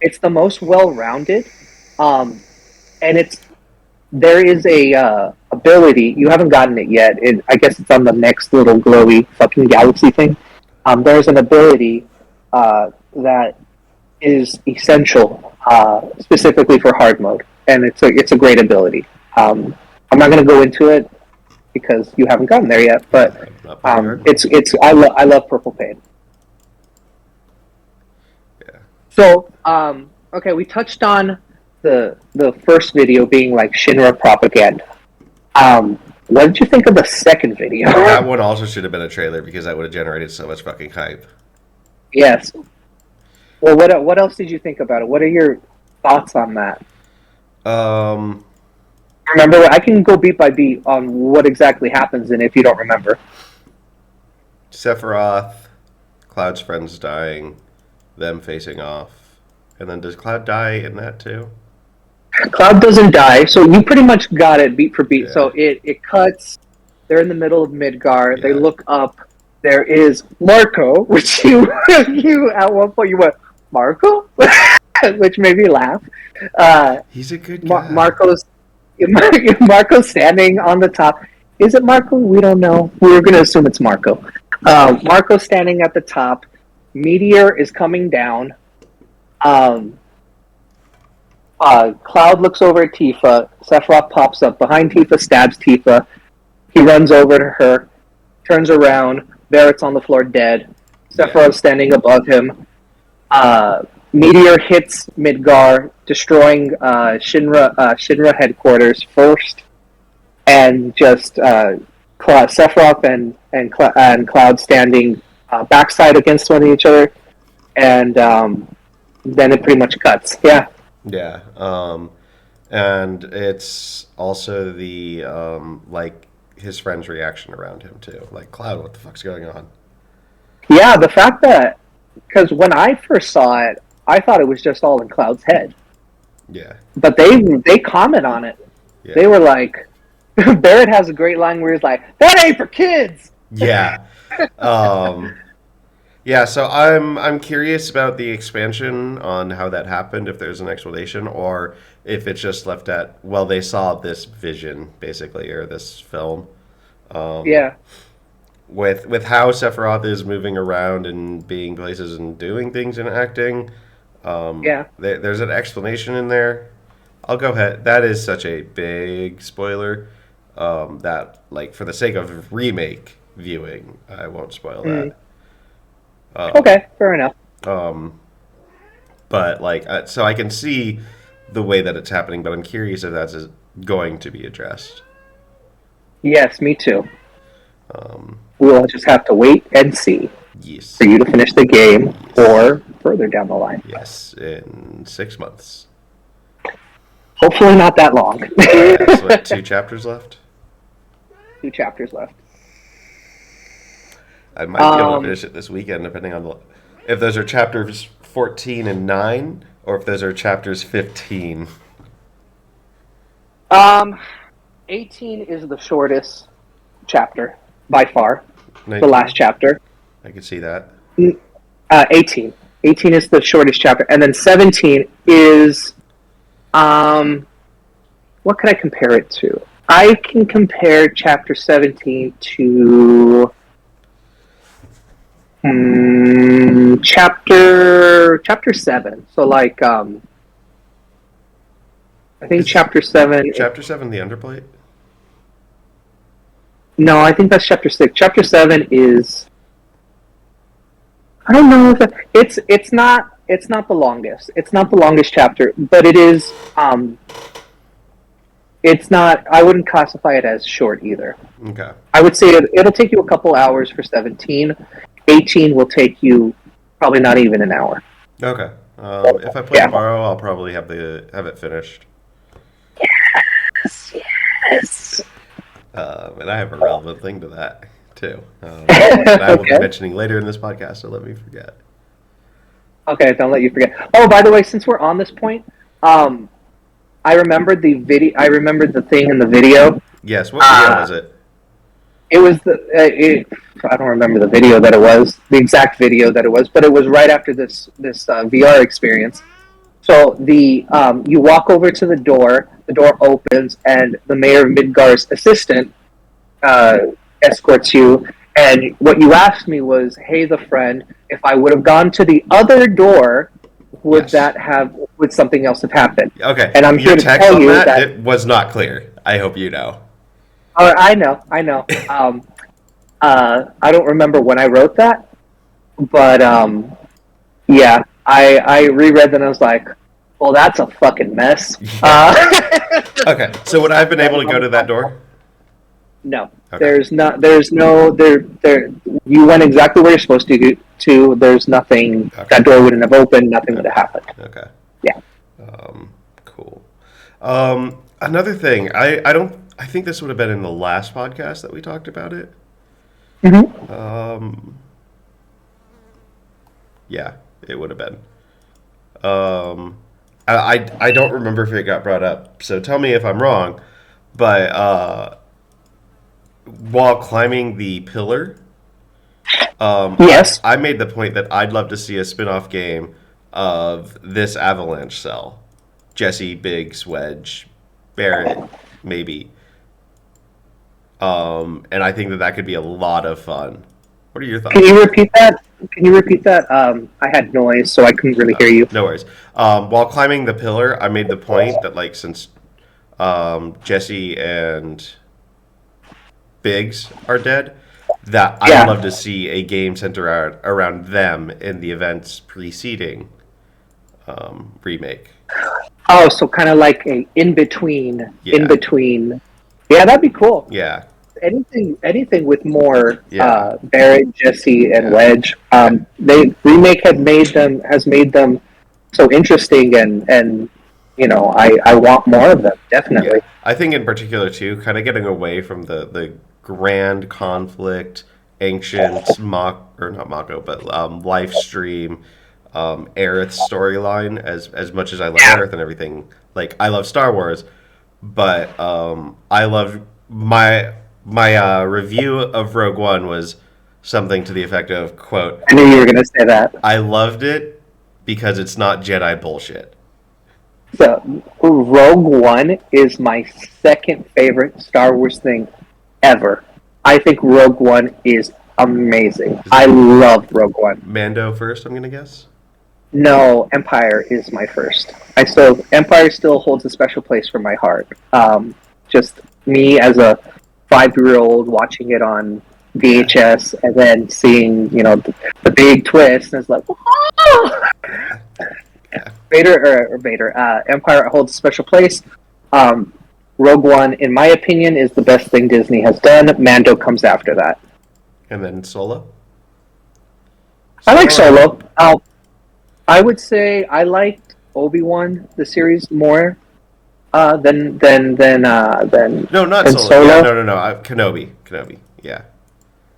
it's the most well-rounded, and there is a ability. You haven't gotten it yet. I guess it's on the next little glowy fucking galaxy thing. There's an ability that is essential specifically for hard mode, and it's a great ability. I'm not going to go into it because you haven't gotten there yet, but I love Purple Pain. Yeah. So okay, we touched on the first video being like Shinra propaganda. What did you think of the second video? That one also should have been a trailer because that would have generated so much fucking hype. Yes. Well, what else did you think about it? What are your thoughts on that? Remember, I can go beat by beat on what exactly happens in it if you don't remember. Sephiroth, Cloud's friends dying, them facing off, and then does Cloud die in that too? Cloud doesn't die, so you pretty much got it beat for beat. Yeah. So it cuts. They're in the middle of Midgar. Yeah. They look up. There is Marco, which you at one point you went Marco, which made me laugh. He's a good guy. Marco's standing on the top. Is it Marco? We don't know. We were going to assume it's Marco. Marco's standing at the top. Meteor is coming down. Cloud looks over at Tifa. Sephiroth pops up behind Tifa, stabs Tifa. He runs over to her, turns around. Barrett's on the floor dead. Sephiroth's standing above him. Meteor hits Midgar, destroying Shinra headquarters first, and just Sephiroth and Cloud standing backside against one of each other, and then it pretty much cuts. Yeah. Yeah. And it's also the like his friend's reaction around him too. Like, Cloud, what the fuck's going on? Yeah, the fact that, because when I first saw it, I thought it was just all in Cloud's head. Yeah. But they comment on it. Yeah. They were like, Barrett has a great line where he's like, "That ain't for kids." Yeah. Yeah, so I'm curious about the expansion on how that happened, if there's an explanation, or if it's just left at, well, they saw this vision, basically, or this film. Yeah. With how Sephiroth is moving around and being places and doing things and acting, there's an explanation in there. I'll go ahead. That is such a big spoiler that, like, for the sake of remake viewing, I won't spoil that. Okay, fair enough. But, like, so I can see the way that it's happening, but I'm curious if that's going to be addressed. Yes, me too. We'll just have to wait and see. Yes. for you to finish the game or further down the line. Yes, in 6 months. Hopefully not that long. That's what, 2 chapters left? 2 chapters left. I might be able to finish it this weekend, depending on if those are chapters 14 and 9, or if those are chapters 15. 18 is the shortest chapter by far. 19? The last chapter. I can see that. 18. 18 is the shortest chapter, and then 17 is what could I compare it to? I can compare chapter 17 to chapter 7. So like I think chapter 7. Chapter 7, the underplate? No, I think that's chapter 6. Chapter 7 is, I don't know if it's not the longest. It's not the longest chapter, but it is it's not, I wouldn't classify it as short either. Okay. I would say it'll take you a couple hours for 17. 18 will take you probably not even an hour. Okay. If I play tomorrow, I'll probably have it finished. Yes. And I have a relevant thing to that, too. That I will be Okay. mentioning later in this podcast, so let me forget. Okay, don't let you forget. Oh, by the way, since we're on this point, I remembered the video. I remembered the thing in the video. Yes, what video was it? It was I don't remember the video that it was, the exact video that it was, but it was right after this VR experience. So you walk over to the door opens, and the mayor of Midgar's assistant escorts you. And what you asked me was, "Hey, the friend, if I would have gone to the other door, would would something else have happened?" Okay. And I'm Your here to text tell on you that, that it was not clear. I hope you know. I know. I don't remember when I wrote that, but yeah, I reread that and I was like, well, that's a fucking mess. Okay, so would I have been able to go to that door? No, Okay. there's no there. You went exactly where you're supposed to. There's nothing. Okay. That door wouldn't have opened. Nothing would have happened. Okay. Yeah. Cool. Another thing, I think this would have been in the last podcast that we talked about it. Mm-hmm. Yeah, it would have been. I don't remember if it got brought up, so tell me if I'm wrong. But while climbing the pillar, Yes. I made the point that I'd love to see a spin-off game of this Avalanche cell. Jesse, Biggs, Wedge, Barrett, maybe. And I think that could be a lot of fun. What are your thoughts? Can you repeat that? I had noise, so I couldn't really hear you. No worries. While climbing the pillar, I made the point that, like, since Jesse and Biggs are dead, that I'd Yeah. love to see a game centered around them in the events preceding remake. Oh, so kind of like a in between. Yeah. Yeah, that'd be cool. Yeah. Anything with more Yeah. Barrett, Jesse, and Yeah. Wedge. Remake has made them so interesting, and I want more of them, definitely. Yeah. I think in particular too, kind of getting away from the grand conflict, ancient not Mako, but live stream, Aerith storyline. As much as I love Aerith and everything, like I love Star Wars, but I love my review of Rogue One was something to the effect of, quote, I knew you were going to say that. I loved it because it's not Jedi bullshit. So, Rogue One is my second favorite Star Wars thing ever. I think Rogue One is amazing. I love Rogue One. Mando first, I'm going to guess? No, Empire is my first. Empire still holds a special place for my heart. Just me as a 5-year-old watching it on VHS and then seeing, the big twist, and it's like, whoa! Empire holds a special place. Rogue One, in my opinion, is the best thing Disney has done. Mando comes after that. And then Solo? I like Solo. I would say I liked Obi-Wan the series more than No, not than Solo. Solo. Yeah, no. Kenobi. Yeah,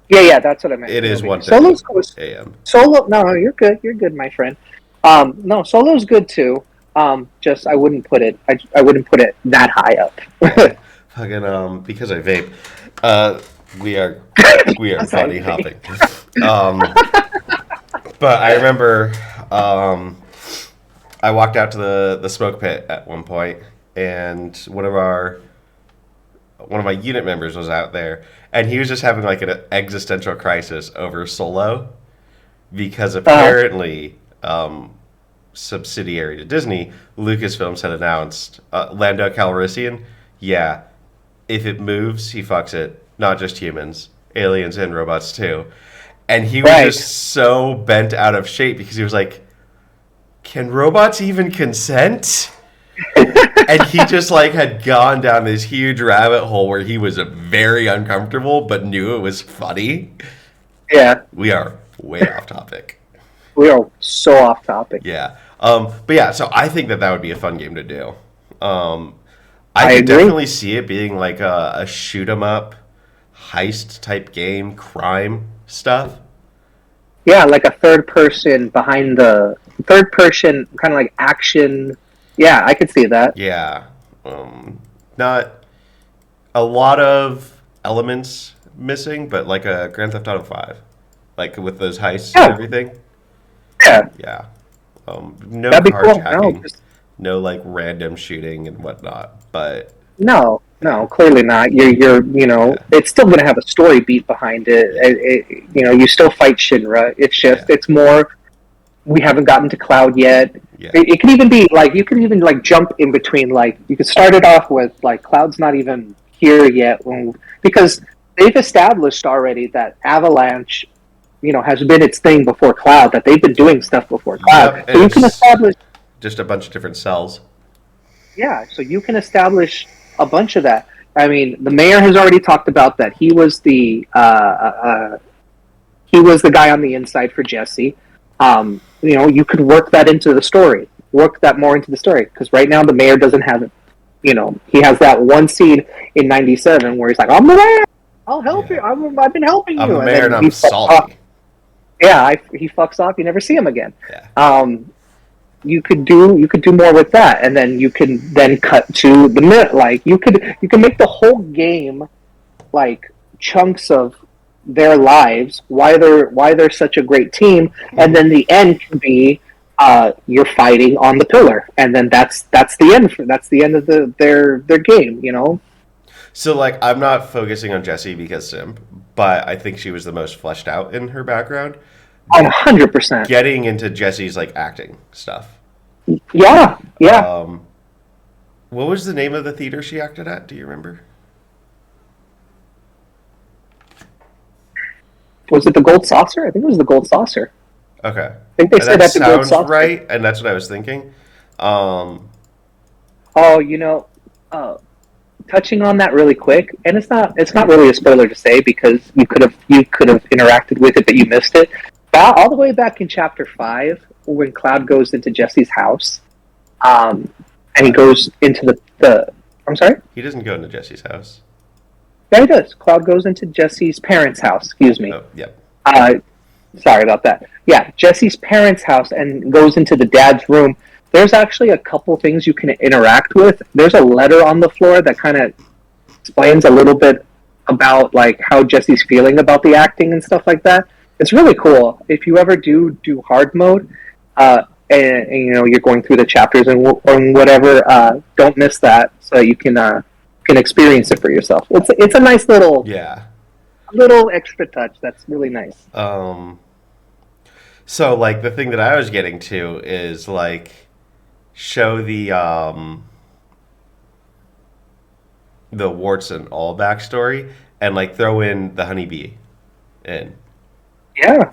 Yeah, that's what I meant. it is Kenobi. 1:50 Solo's cool. a.m. Solo. No, you're good. You're good, my friend. No, Solo's good too. Just I wouldn't put it. I wouldn't put it that high up. Fucking because I vape. We are bunny hopping. But I remember I walked out to the smoke pit at one point, and one of my unit members was out there, and he was just having like an existential crisis over Solo, because apparently, subsidiary to Disney, Lucasfilms had announced Lando Calrissian. Yeah, if it moves, he fucks it. Not just humans, aliens and robots too. And he was just so bent out of shape because he was like, "Can robots even consent?" And he just like had gone down this huge rabbit hole where he was very uncomfortable but knew it was funny. Yeah, We are way off topic. we are so off topic. Yeah. But yeah, so I think that would be a fun game to do. I could agree. definitely see it being like a shoot 'em up heist type game, crime stuff. Yeah, like a third person kind of like action. Yeah, I could see that. Yeah. Not a lot of elements missing, but like a Grand Theft Auto 5. Like with those heists and everything. Yeah, Yeah. No that'd be cool. carjacking. No like random shooting and whatnot. But No, clearly not. It's still going to have a story beat behind it. You still fight Shinra. It's just, it's more, we haven't gotten to Cloud yet. yeah. It could even be, like, you could even, like, jump in between, like, you could start it off with, like, Cloud's not even here yet. Because they've established already that Avalanche, has been its thing before Cloud, that they've been doing stuff before Cloud. Yep, So you can it's- establish... Just a bunch of different cells. Yeah, so you can establish a bunch of that. I mean, the mayor has already talked about that. He was the guy on the inside for Jesse. You could work that into the story. Work that more into the story, because right now the mayor doesn't have it. He has that one scene in '97 where he's like, "I'm the mayor. I'll help you. I've been helping I'm you." a And mayor then and he I'm fucks salty. off. Yeah, he fucks off. You never see him again. Yeah. You could do more with that, and then you can then cut to the minute. Like you can make the whole game like chunks of their lives, why they're such a great team, and then the end can be you're fighting on the pillar, and then that's the end. That's the end of their game. So, like, I'm not focusing on Jessie because simp, but I think she was the most fleshed out in her background. 100%. Getting into Jessie's, like, acting stuff. Yeah. What was the name of the theater she acted at? Do you remember? Was it the Gold Saucer? I think it was the Gold Saucer. Okay. I think they said that at the Gold sounds Saucer. right, and that's what I was thinking. Touching on that really quick, and it's not really a spoiler to say because you could have interacted with it, but you missed it. All the way back in chapter 5, when Cloud goes into Jesse's house, and he goes into the I'm sorry? He doesn't go into Jessie's house. Yeah, he does. Cloud goes into Jesse's parents' house, excuse me. Oh, yep. Sorry about that. Yeah, Jesse's parents' house and goes into the dad's room. There's actually a couple things you can interact with. There's a letter on the floor that kind of explains a little bit about like how Jesse's feeling about the acting and stuff like that. It's really cool. If you ever do hard mode, and you're going through the chapters and whatever, don't miss that so that you can experience it for yourself. It's a nice little extra touch that's really nice. So like the thing that I was getting to is like show the warts and all backstory and like throw in the honeybee in. Yeah.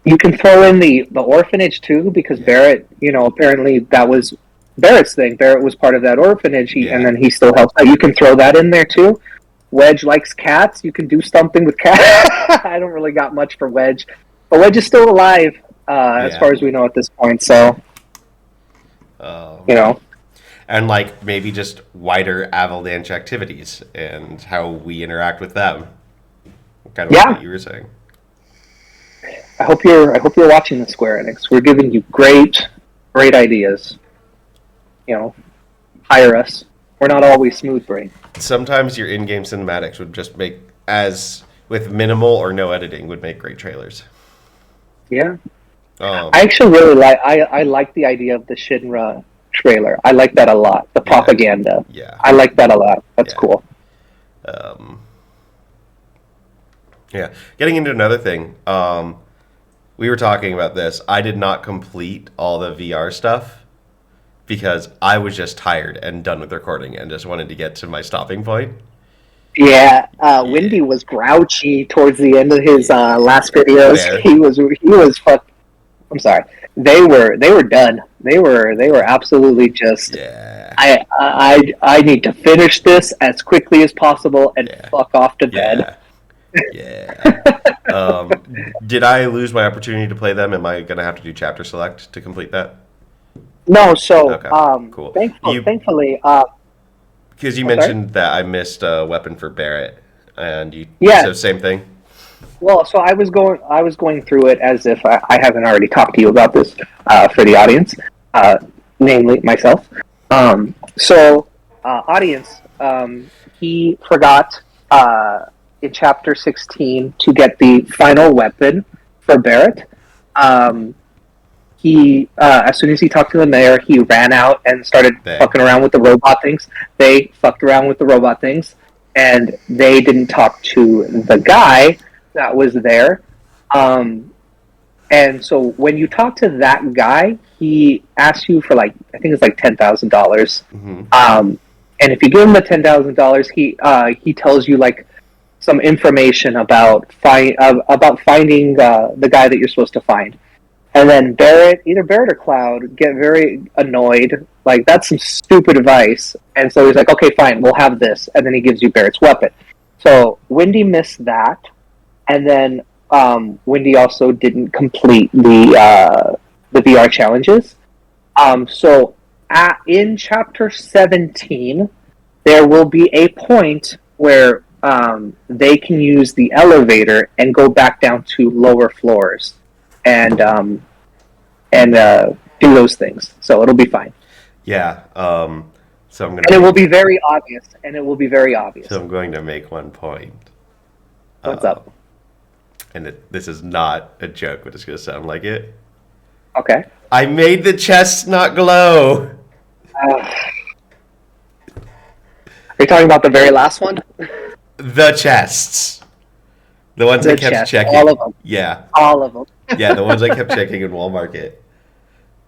You can throw in the orphanage too, because Barrett, apparently that was Barrett's thing. Barrett was part of that orphanage, and then he still helps out. You can throw that in there too. Wedge likes cats. You can do something with cats. I don't really got much for Wedge, but Wedge is still alive as Yeah. far as we know at this point. So And like maybe just wider Avalanche activities and how we interact with them. Kind of Yeah. like what you were saying. I hope you're watching the Square Enix. We're giving you great ideas. Hire us. We're not always smooth brain. Sometimes your in-game cinematics would just make, as with minimal or no editing, would make great trailers. Yeah. Um, I actually really I like the idea of the Shinra trailer. I like that a lot. The propaganda. yeah. I like that a lot. That's Yeah. cool. Yeah. Getting into another thing, we were talking about this. I did not complete all the VR stuff because I was just tired and done with recording and just wanted to get to my stopping point. Yeah, Wendy was grouchy towards the end of his last videos. Where? He was fuck. I'm sorry. They were done. They were absolutely just. Yeah. I need to finish this as quickly as possible and Yeah. fuck off to bed. Yeah. Did I lose my opportunity to play them? Am I going to have to do chapter select to complete that? No, so Okay, cool. thankfully, Because you Okay. mentioned that I missed a weapon for Barrett, and you Yeah. so same thing. well, so I was going through it as if I haven't already talked to you about this for the audience, namely myself. Audience, he forgot in chapter 16 to get the final weapon for Barrett. He as soon as he talked to the mayor, he ran out and started They. fucking around with the robot things. They fucked around with the robot things, and they didn't talk to the guy that was there. And so when you talk to that guy, he asks you for I think it's $10,000. And if you give him the $10,000, he tells you some information about finding the guy that you're supposed to find. And then either Barrett or Cloud get very annoyed. That's some stupid advice. And so he's like, okay, fine, we'll have this. And then he gives you Barrett's weapon. So Wendy missed that. And then Wendy also didn't complete the VR challenges. In chapter 17, there will be a point where they can use the elevator and go back down to lower floors and do those things. So it'll be fine. Yeah. So I'm gonna. And it will be very obvious. So I'm going to make one point. What's up? And this is not a joke, but it's going to sound like it. Okay. I made the chests not glow. Are you talking about the very last one? The chests. The ones I kept checking. All of them. Yeah. All of them. Yeah, the ones I kept checking in Walmart.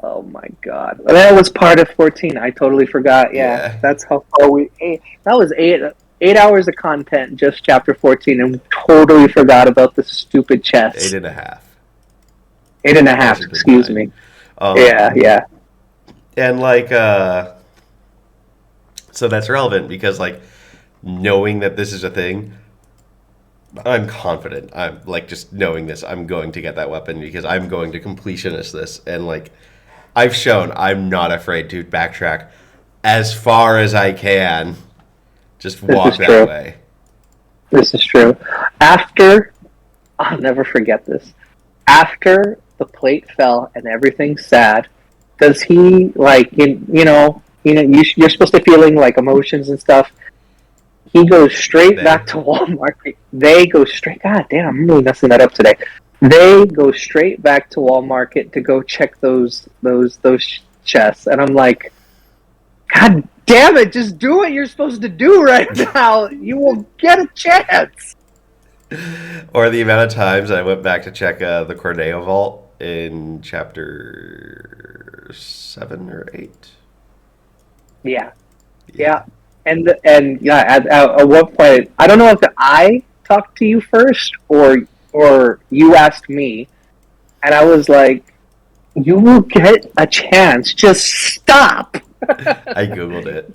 Oh my god. That was part of 14. I totally forgot. Yeah. That's how far that was 8 hours of content, just chapter 14, and totally forgot about the stupid chests. 8.5. 8.5, excuse me. Yeah. And so that's relevant because knowing that this is a thing, I'm confident. I'm just knowing this, I'm going to get that weapon because I'm going to completionist this. And I've shown I'm not afraid to backtrack as far as I can. Just walk that way. This is true. I'll never forget this. After the plate fell and everything's sad, does he you're supposed to feeling emotions and stuff. He goes straight back to Walmart. They go straight. God damn, I'm really messing that up today. They go straight back to Walmart to go check those chests, and I'm like, God damn it! Just do what you're supposed to do right now. You will get a chance. Or the amount of times I went back to check the Corneo vault in chapter 7 or 8. Yeah. And at what point, I don't know if I talked to you first or you asked me, and I was like, you will get a chance. Just stop. I googled it.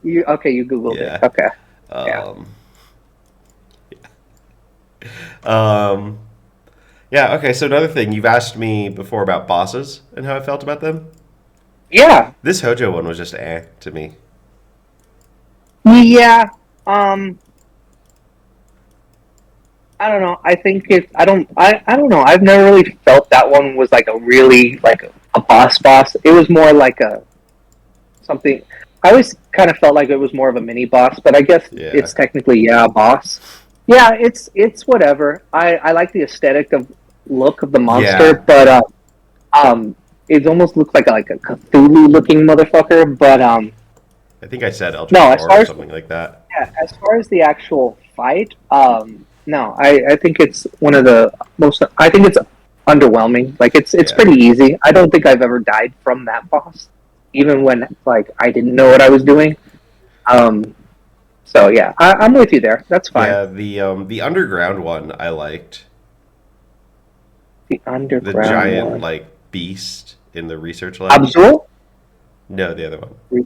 You Googled Yeah. it. Okay. Um, yeah, okay, so another thing, you've asked me before about bosses and how I felt about them. Yeah, This Hojo one was just to me. yeah. I don't know. I think it. I don't know. I've never really felt that one was like a really like a boss. It was more like a something. I always kind of felt like it was more of a mini boss, but I guess Yeah. it's technically a boss. Yeah, it's whatever. I like the aesthetic of look of the monster, Yeah. but it almost looks like a Cthulhu looking motherfucker. But I think I said Eldritch no, as Horror far or as something like that. yeah, as far as the actual fight, no, I think it's one of the most. I think it's underwhelming. Like it's Yeah. pretty easy. I don't think I've ever died from that boss, even when like I didn't know what I was doing. Um, so yeah, I'm with you there. That's fine. Yeah, the underground one I liked. The The underground giant one. like beast in the research lab. Abzul No, the other one.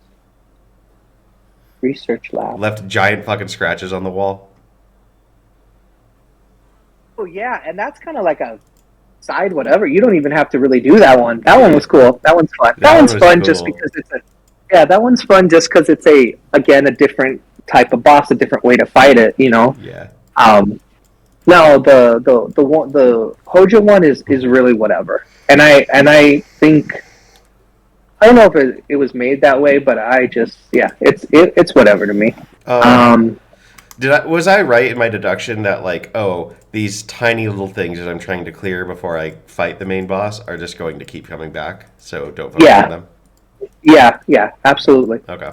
Research Lab. Left giant fucking scratches on the wall. Oh yeah, and that's kind of like a side whatever. You don't even have to really do that one. That one was cool. That one's fun. That That one one's was fun cool. just because it's a yeah. That one's fun just because it's a again a different type of boss, a different way to fight it. You know. Yeah. No, the Hoja one is really whatever, and I think I don't know if it was made that way, but I just yeah, it's whatever to me. Um, Was I right in my deduction that like, oh, these tiny little things that I'm trying to clear before I fight the main boss are just going to keep coming back, so don't focus Yeah. on them? yeah, absolutely. Okay.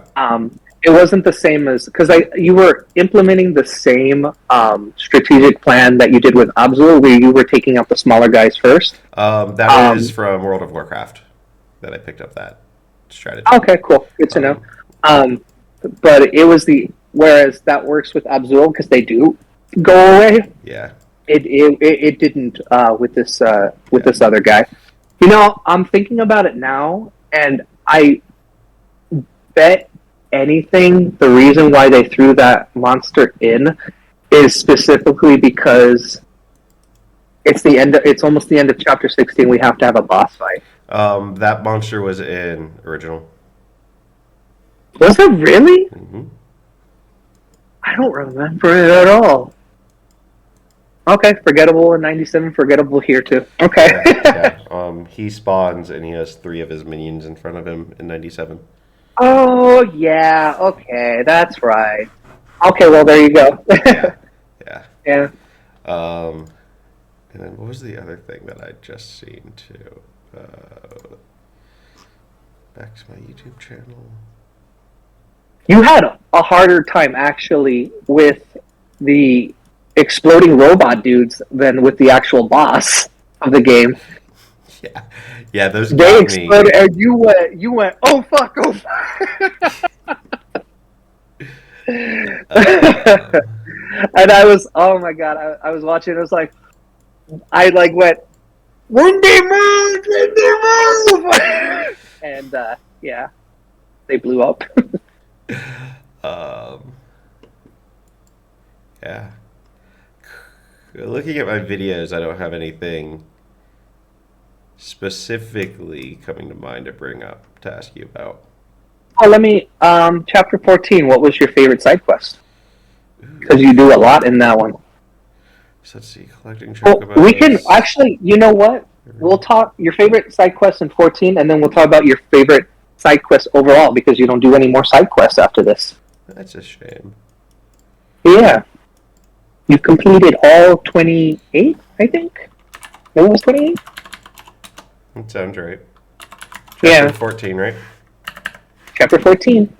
It wasn't the same as because you were implementing the same strategic plan that you did with Abzul, where you were taking out the smaller guys first. That is from World of Warcraft that I picked up that strategy. Okay, cool, good to know. But it was whereas that works with Abzul because they do go away. Yeah. It didn't with this other guy. You know, I'm thinking about it now, and I bet anything the reason why they threw that monster in is specifically because it's almost the end of chapter 16. We have to have a boss fight. That monster was in original. Was it really? Hmm. I don't remember it at all. Okay, forgettable in 97, forgettable here too. Okay. Yeah. He spawns and he has 3 of his minions in front of him in 97. Oh yeah, okay, that's right. Okay, well there you go. Yeah. Yeah. And then what was the other thing that I'd just seen too? Back to my YouTube channel. You had a harder time actually with the exploding robot dudes than with the actual boss of the game. Yeah, yeah, those They got me. exploded, and you went, oh fuck, oh fuck. And I was, oh my god, I was watching. It was like, I like went, when they move, and yeah, they blew up. Yeah. Looking at my videos, I don't have anything specifically coming to mind to bring up to ask you about. Oh, let me, chapter 14. What was your favorite side quest? Because you do a lot in that one. So let's see, collecting Well, chocobos. we can actually, you know what? We'll talk your favorite side quest in 14, and then we'll talk about your favorite side quest overall because you don't do any more side quests after this. That's a shame. Yeah. You've completed all 28, I think? It was 28? That sounds right. Yeah. Chapter 14, right? Chapter 14.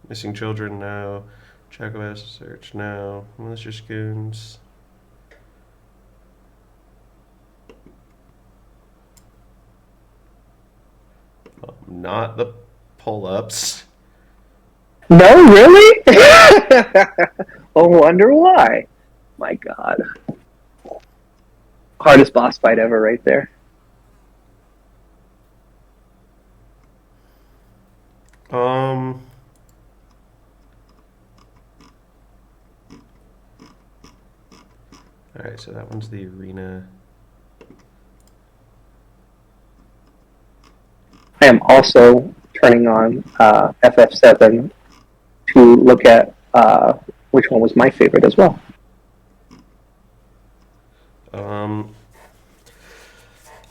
Missing children now. Chocobos search now. Militia Scoons. Not the pull-ups. No, really? I wonder why. My god. Hardest boss fight ever right there. All right, so that one's the arena. I am also turning on FF7 to look at which one was my favorite as well.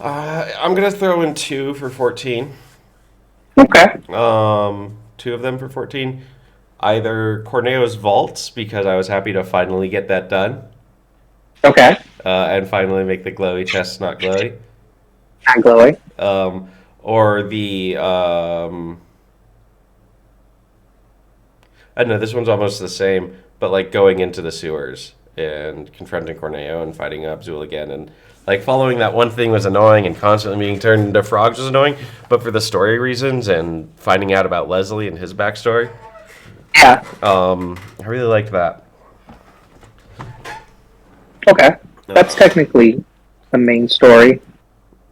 I'm gonna throw in 2 for 14. Okay. 2 of them for 14. Either Corneo's Vaults, because I was happy to finally get that done, Okay. and finally make the glowy chest not glowy. Not glowy. Or the I don't know, this one's almost the same, but like going into the sewers and confronting Corneo and fighting Abzul again, and like following that one thing was annoying, and constantly being turned into frogs was annoying, but for the story reasons and finding out about Leslie and his backstory, Yeah. I really liked that. Okay. That's technically the main story.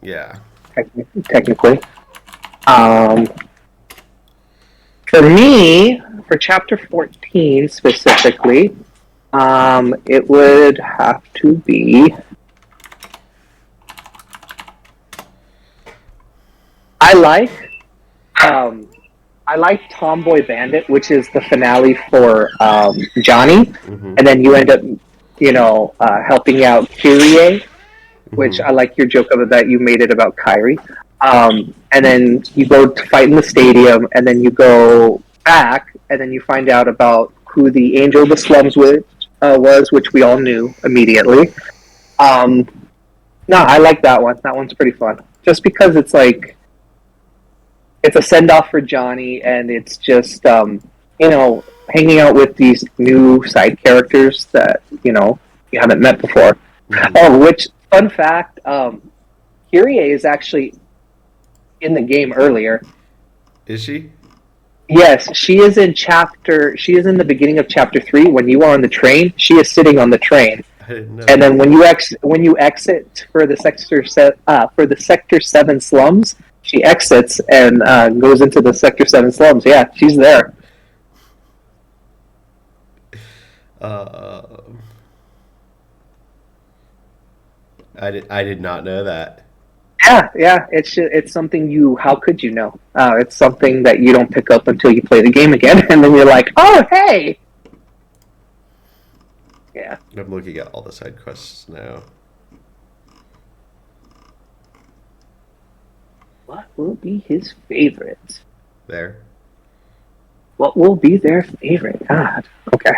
Yeah. Technically. For me, for chapter 14 specifically, it would have to be. I like Tomboy Bandit, which is the finale for Johnny, and then you end up, helping out Kyrie, which I like your joke of that you made it about Kyrie. And then you go to fight in the stadium, and then you go back, and then you find out about who the Angel of the Slums was, which we all knew immediately. No, I like that one. That one's pretty fun. Just because it's like, it's a send-off for Johnny, and it's just, hanging out with these new side characters that, you haven't met before. Oh, which, fun fact, Kyrie is actually in the game earlier. Is she? Yes, she is in the beginning of chapter 3 when you are on the train. She is sitting on the train. I didn't know. And then when you exit for the sector 7 slums, she exits and goes into the sector 7 slums. Yeah, she's there. I did not know that. Yeah. It's something how could you know? It's something that you don't pick up until you play the game again, and then you're like, oh, hey! Yeah. I'm looking at all the side quests now. What will be his favorite? There. What will be their favorite? God. Okay.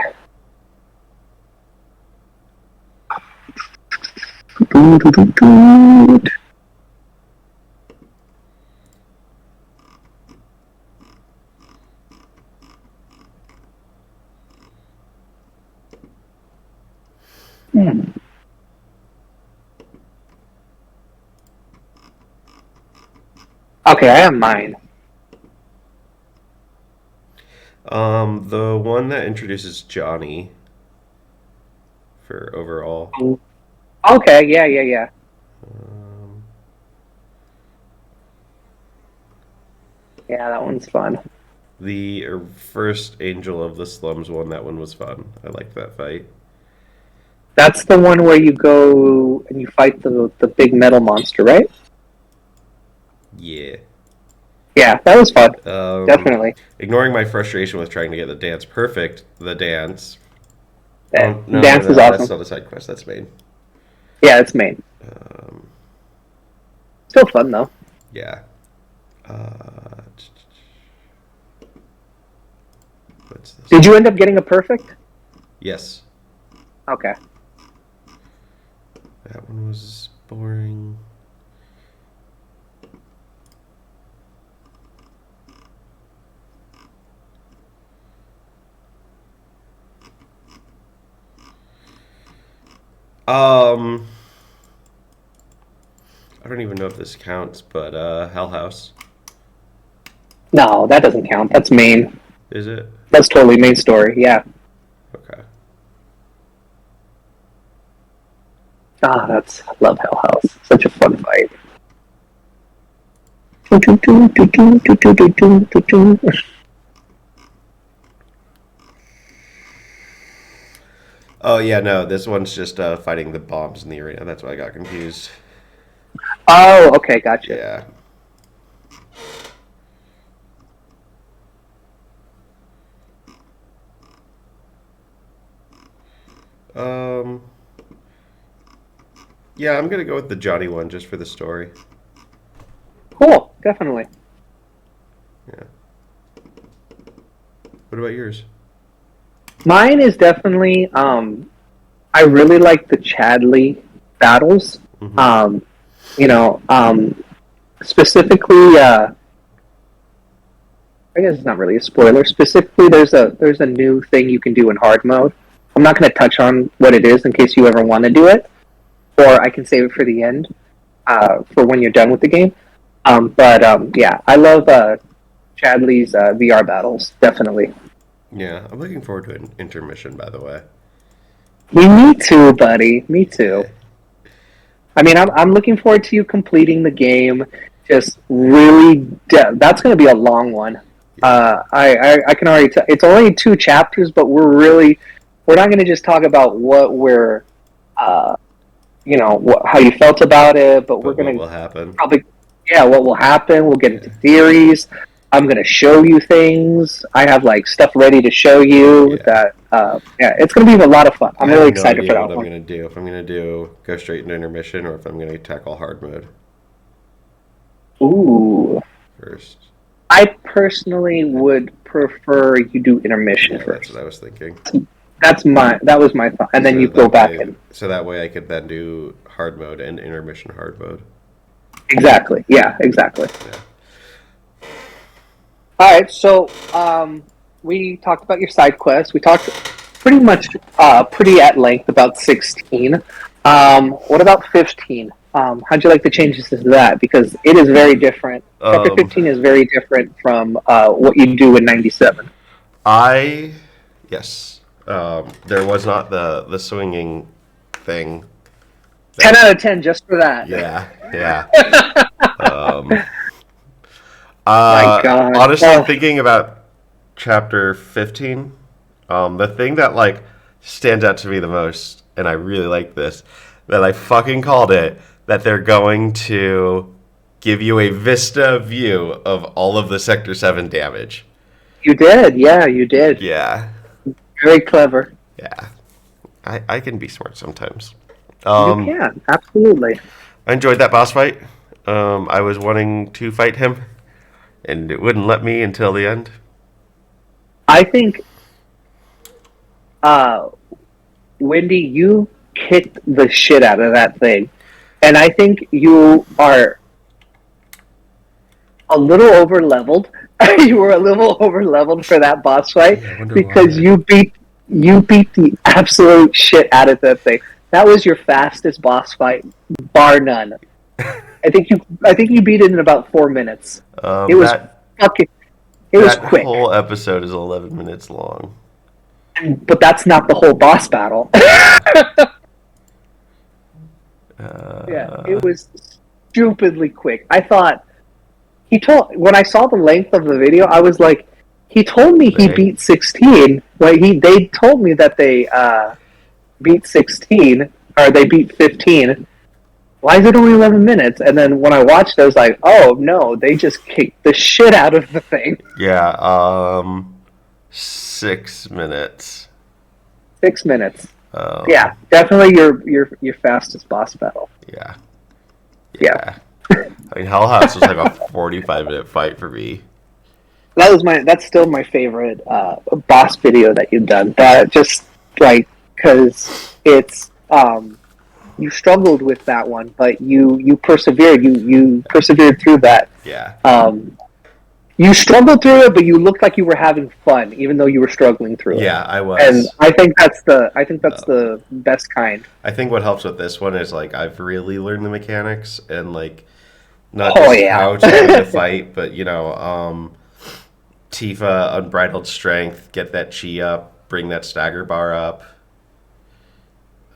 Okay, I have mine. The one that introduces Johnny for overall. Okay, yeah. Yeah, that one's fun. The first Angel of the Slums one, that one was fun. I liked that fight. That's the one where you go and you fight the big metal monster, right? Yeah. Yeah, that was fun. Definitely. Ignoring my frustration with trying to get the dance perfect, the dance. Dance is awesome. That's not a side quest, that's main. Yeah, it's main. Still fun, though. Yeah. What's this? Did you end up getting a perfect? Yes. Okay. That one was boring. I don't even know if this counts, but Hell House. No, that doesn't count. That's main. Is it? That's totally main story, yeah. Okay. I love Hell House. Such a fun fight. Oh yeah, no, this one's just fighting the bombs in the arena. That's why I got confused. Oh, okay, gotcha. Yeah. Um. Yeah, I'm gonna go with the Johnny one just for the story. Cool, definitely. Yeah. What about yours? Mine is definitely. I really like the Chadley battles. Mhm. You know, specifically. I guess it's not really a spoiler. Specifically, there's a new thing you can do in hard mode. I'm not going to touch on what it is in case you ever want to do it, or I can save it for the end, for when you're done with the game. Yeah, I love Chadley's VR battles. Definitely. Yeah, I'm looking forward to an intermission. By the way. Me too, buddy. Me too. I mean, I'm looking forward to you completing the game. Just really, that's going to be a long one. I can already tell. It's only 2 chapters, but we're not going to just talk about what we're, how you felt about it, but we're But what going will to happen? probably, yeah, what will happen. We'll get into theories. I'm going to show you things. I have like stuff ready to show you Yeah. that, yeah, it's going to be a lot of fun. I'm I really have no excited idea for what that I'm one. gonna do. If I'm gonna go straight into intermission, or if I'm gonna tackle hard mode Ooh. first. I personally would prefer you do intermission Yeah, that's first. what I was thinking. That was my thought, and then So you go that back way- and So that way I could then do hard mode and intermission hard mode. exactly, yeah, exactly. Yeah. All right, so we talked about your side quest. We talked pretty much pretty at length about 16. What about 15? How'd you like the changes to that? Because it is very different. Chapter 15 is very different from what you do in 97. Yes. There was not the swinging thing. 10 out of 10 just for that. Yeah, yeah. My God. Honestly, Oh. thinking about chapter 15, the thing that like stands out to me the most, and I really like this, that I fucking called it, that they're going to give you a vista view of all of the Sector 7 damage. You did, yeah, you did. Yeah, Very clever. yeah. I can be smart sometimes. You can, absolutely. I enjoyed that boss fight. I was wanting to fight him, and it wouldn't let me until the end. I think, Wendy, you kicked the shit out of that thing. And I think you are a little over leveled. You were a little over leveled for that boss fight I wonder because why. you beat the absolute shit out of that thing. That was your fastest boss fight, bar none. I think you beat it in about 4 minutes. It was fucking. It was that quick, whole episode is 11 minutes long. but that's not the whole boss battle. Yeah, it was stupidly quick. I thought when I saw the length of the video, I was like, he told me he Right. beat 16. Like they told me that they beat 16 or they beat 15. Why is it only 11 minutes? And then when I watched it, I was like, oh no, they just kicked the shit out of the thing. Yeah, 6 minutes. 6 minutes. Um, Yeah, definitely your fastest boss battle. Yeah. Yeah. I mean, Hell House was like a 45-minute fight for me. That's still my favorite boss video that you've done. That just like because it's you struggled with that one, but you persevered. You persevered through that. Yeah. You struggled through it, but you looked like you were having fun, even though you were struggling through it. Yeah, I was. And I think that's the best kind. I think what helps with this one is like I've really learned the mechanics and like not Oh, just yeah. how to win the fight, but Tifa, unbridled strength, get that chi up, bring that stagger bar up.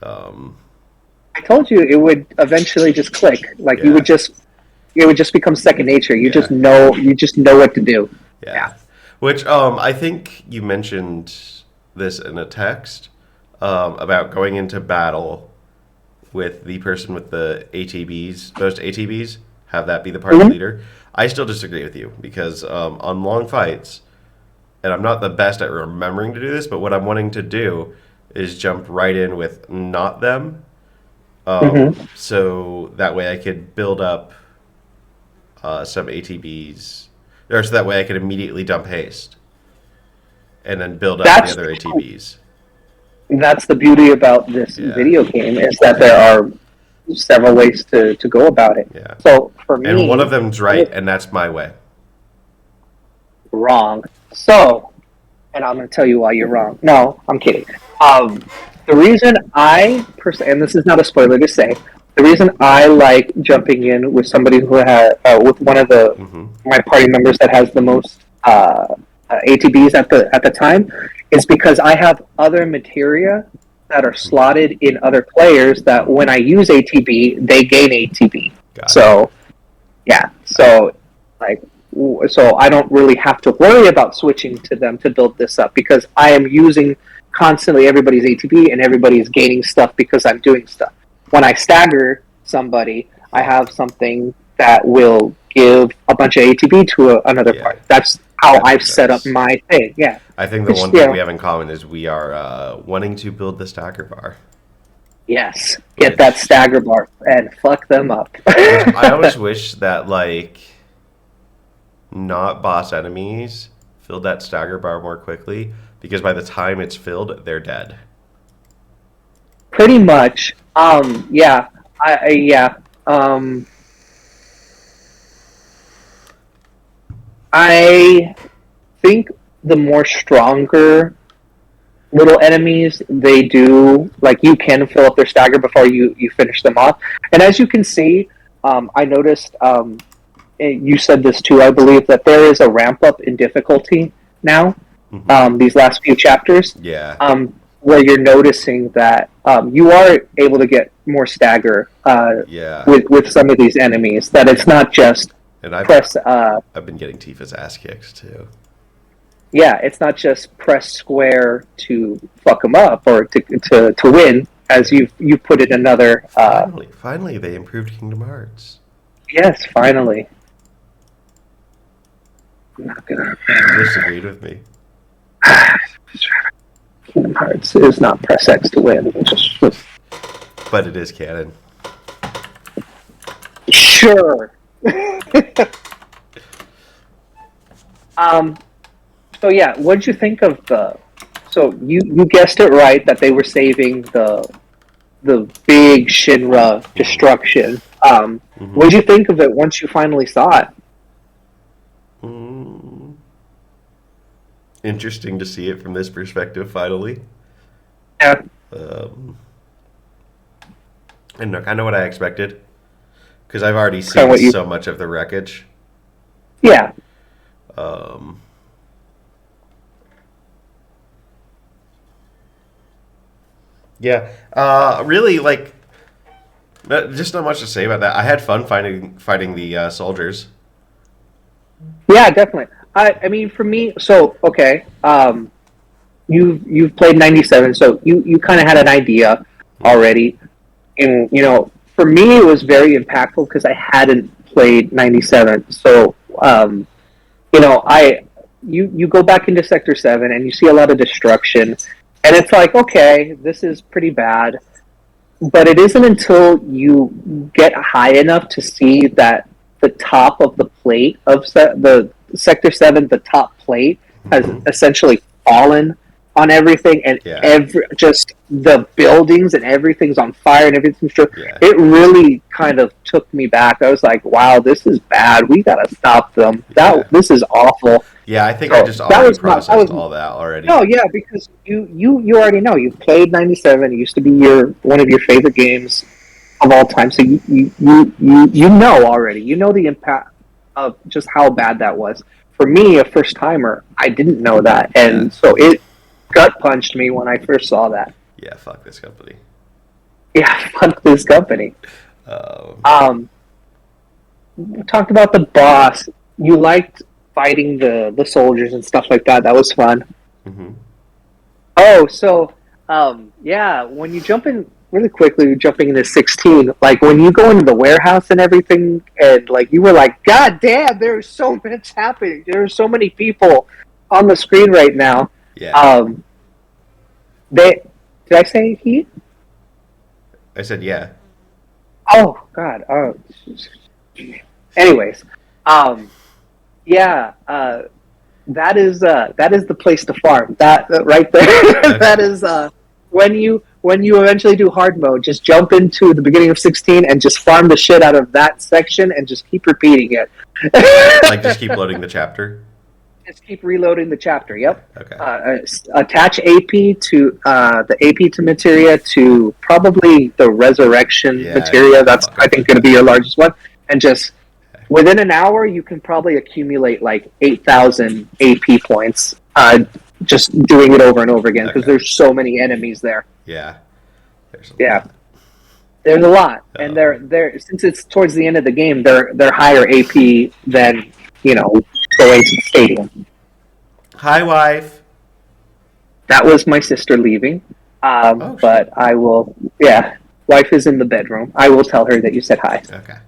I told you it would eventually just click. Like Yeah. it would just become second nature. You Yeah. just know what to do. Yeah. Which I think you mentioned this in a text. about going into battle with the person with the ATBs, most ATBs, have that be the party leader. I still disagree with you because on long fights, and I'm not the best at remembering to do this, but what I'm wanting to do is jump right in with not them. So that way I could build up some ATBs, or so that way I could immediately dump haste and then build up the other ATBs. That's the beauty about this video game, is that there are several ways to go about it. Yeah. So for me, And one of them's right, and that's my way. wrong. So, and I'm going to tell you why you're wrong. No, I'm kidding. The reason and this is not a spoiler to say, the reason I like jumping in with somebody who had, with one of my party members that has the most ATBs at the time, is because I have other materia that are slotted in other players that when I use ATB, they gain ATB. So, yeah. So, so I don't really have to worry about switching to them to build this up because I am using constantly everybody's ATB and everybody's gaining stuff because I'm doing stuff. When I stagger somebody, I have something that will give a bunch of ATB to another part. That's how I've set up my thing. Yeah. I think the one thing we have in common is we are wanting to build the stagger bar. Yes. Get that stagger bar and fuck them up. I always wish that, like, not boss enemies filled that stagger bar more quickly, because by the time it's filled, they're dead. Pretty much. Yeah. I think the more stronger little enemies, they do, like, you can fill up their stagger before you finish them off. And as you can see, I noticed, you said this too, I believe, that there is a ramp up in difficulty now, these last few chapters. Yeah. Where you're noticing that you are able to get more stagger with some of these enemies, that it's not just I've been getting Tifa's ass kicked too. Yeah, it's not just press square to fuck them up or to win, as you put it another. Finally, they improved Kingdom Hearts. Yes, finally. I'm not gonna. You disagreed with me. Kingdom Hearts is not press X to win. But it is canon. Sure. So yeah, what did you think of the? So you guessed it right that they were saving the big Shinra destruction. What did you think of it once you finally saw it? Interesting to see it from this perspective finally. Yeah. And kind of what I expected, because I've already seen so much of the wreckage. Yeah. Yeah. Really, like, just not much to say about that. I had fun fighting the soldiers. Yeah, definitely. I mean, for me, so okay. You've played 97, so you kind of had an idea already, and for me it was very impactful because I hadn't played 97. So you go back into Sector 7 and you see a lot of destruction, and it's like, okay, this is pretty bad, but it isn't until you get high enough to see that the top of the plate of the Sector 7, the top plate has essentially fallen on everything, and just the buildings and everything's on fire and everything's true. Yeah. It really kind of took me back. I was like, wow, this is bad. We gotta stop them. This is awful. Yeah, I think I just already processed all that already. No, yeah, because you already know. You've played 97. It used to be one of your favorite games of all time. So you know already. You know the impact of just how bad that was. For me, a first timer, I didn't know that, and so it gut punched me when I first saw that. Yeah, fuck this company. Yeah, fuck this company. We talked about the boss. You liked fighting the soldiers and stuff like that. That was fun. Oh, so Yeah, when you jump in really quickly, jumping into 16, like when you go into the warehouse and everything, and like you were like, God damn, there's so much happening. There's so many people on the screen right now. Yeah. They did I say he? I said yeah. Oh God. Oh. Anyways, yeah. That is the place to farm. That right there. That is when you eventually do hard mode, just jump into the beginning of 16 and just farm the shit out of that section and just keep repeating it. Like just keep loading the chapter. Just keep reloading the chapter. Yep. Okay. Attach AP to the AP to materia to probably the resurrection Yeah, materia. That's fuck I think going to be your largest one, and just within an hour you can probably accumulate like 8,000 AP points. Just doing it over and over again because Okay. there's so many enemies there. Yeah. There's a Yeah. lot. There's a lot, Oh. and they're since it's towards the end of the game, they're higher AP than going to the stadium. Hi, wife. That was my sister leaving. Oh, But I will. Yeah, wife is in the bedroom. I will tell her that you said hi. Okay.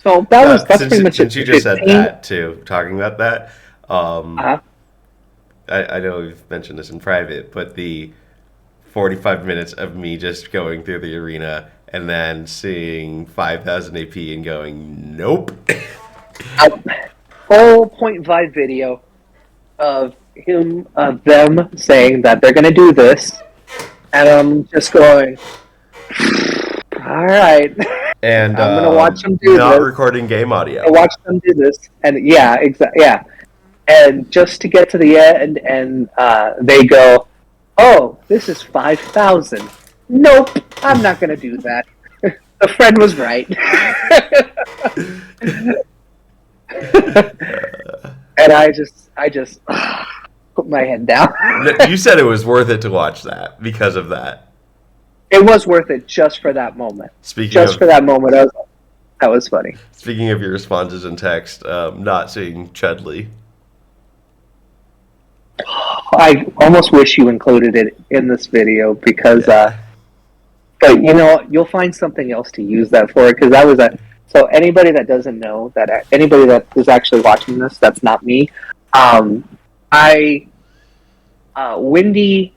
So that's pretty much since it. you just said 15. that too, talking about that. Uh-huh. I know we've mentioned this in private, but the 45 minutes of me just going through the arena and then seeing 5,000 AP and going, nope. Whole 0.5 video of them saying that they're gonna do this, and I'm just going, all right. And I'm gonna watch them do not this. recording game audio. I watch them do this, and yeah, exactly, yeah. And just to get to the end, and they go, "Oh, this is 5,000." Nope, I'm not gonna do that. The friend was right. And I just put my head down. You said it was worth it to watch that because of that. It was worth it just for that moment. Speaking Just of for that moment, that was funny. speaking of your responses in text, not seeing Chudley. I almost wish you included it in this video because, Yeah. but you'll find something else to use that for because that was a. So anybody that doesn't know that anybody that is actually watching this, that's not me. Wendy,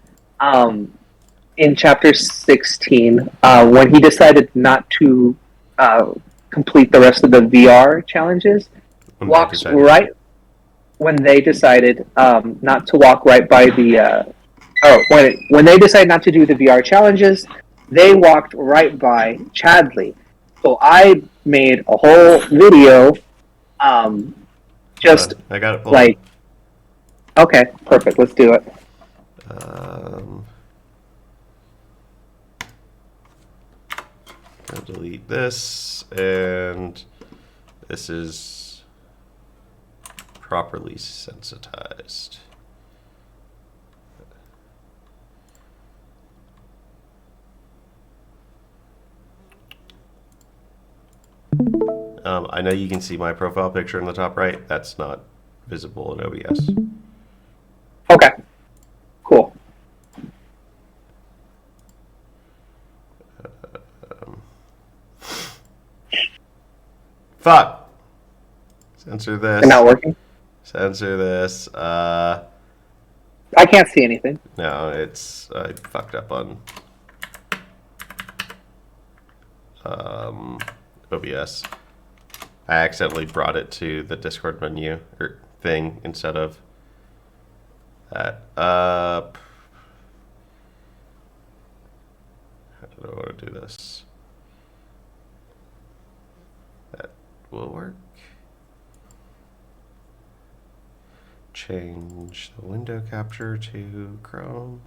in chapter 16, when he decided not to complete the rest of the VR challenges, When walks they decided- right when they decided not to walk right by the when they decided not to do the VR challenges, they walked right by Chadley. So I made a whole video, just I got it. Pulled. like, okay, perfect, let's do it. I'll delete this, and this is properly sensitized. I know you can see my profile picture in the top right. That's not visible in OBS. Okay, cool. Fuck! Censor this. They're not working. Censor this. I can't see anything. No, it's I fucked up on OBS. I accidentally brought it to the Discord menu or thing instead of that. How do I want to do this? That will work. Change the window capture to Chrome.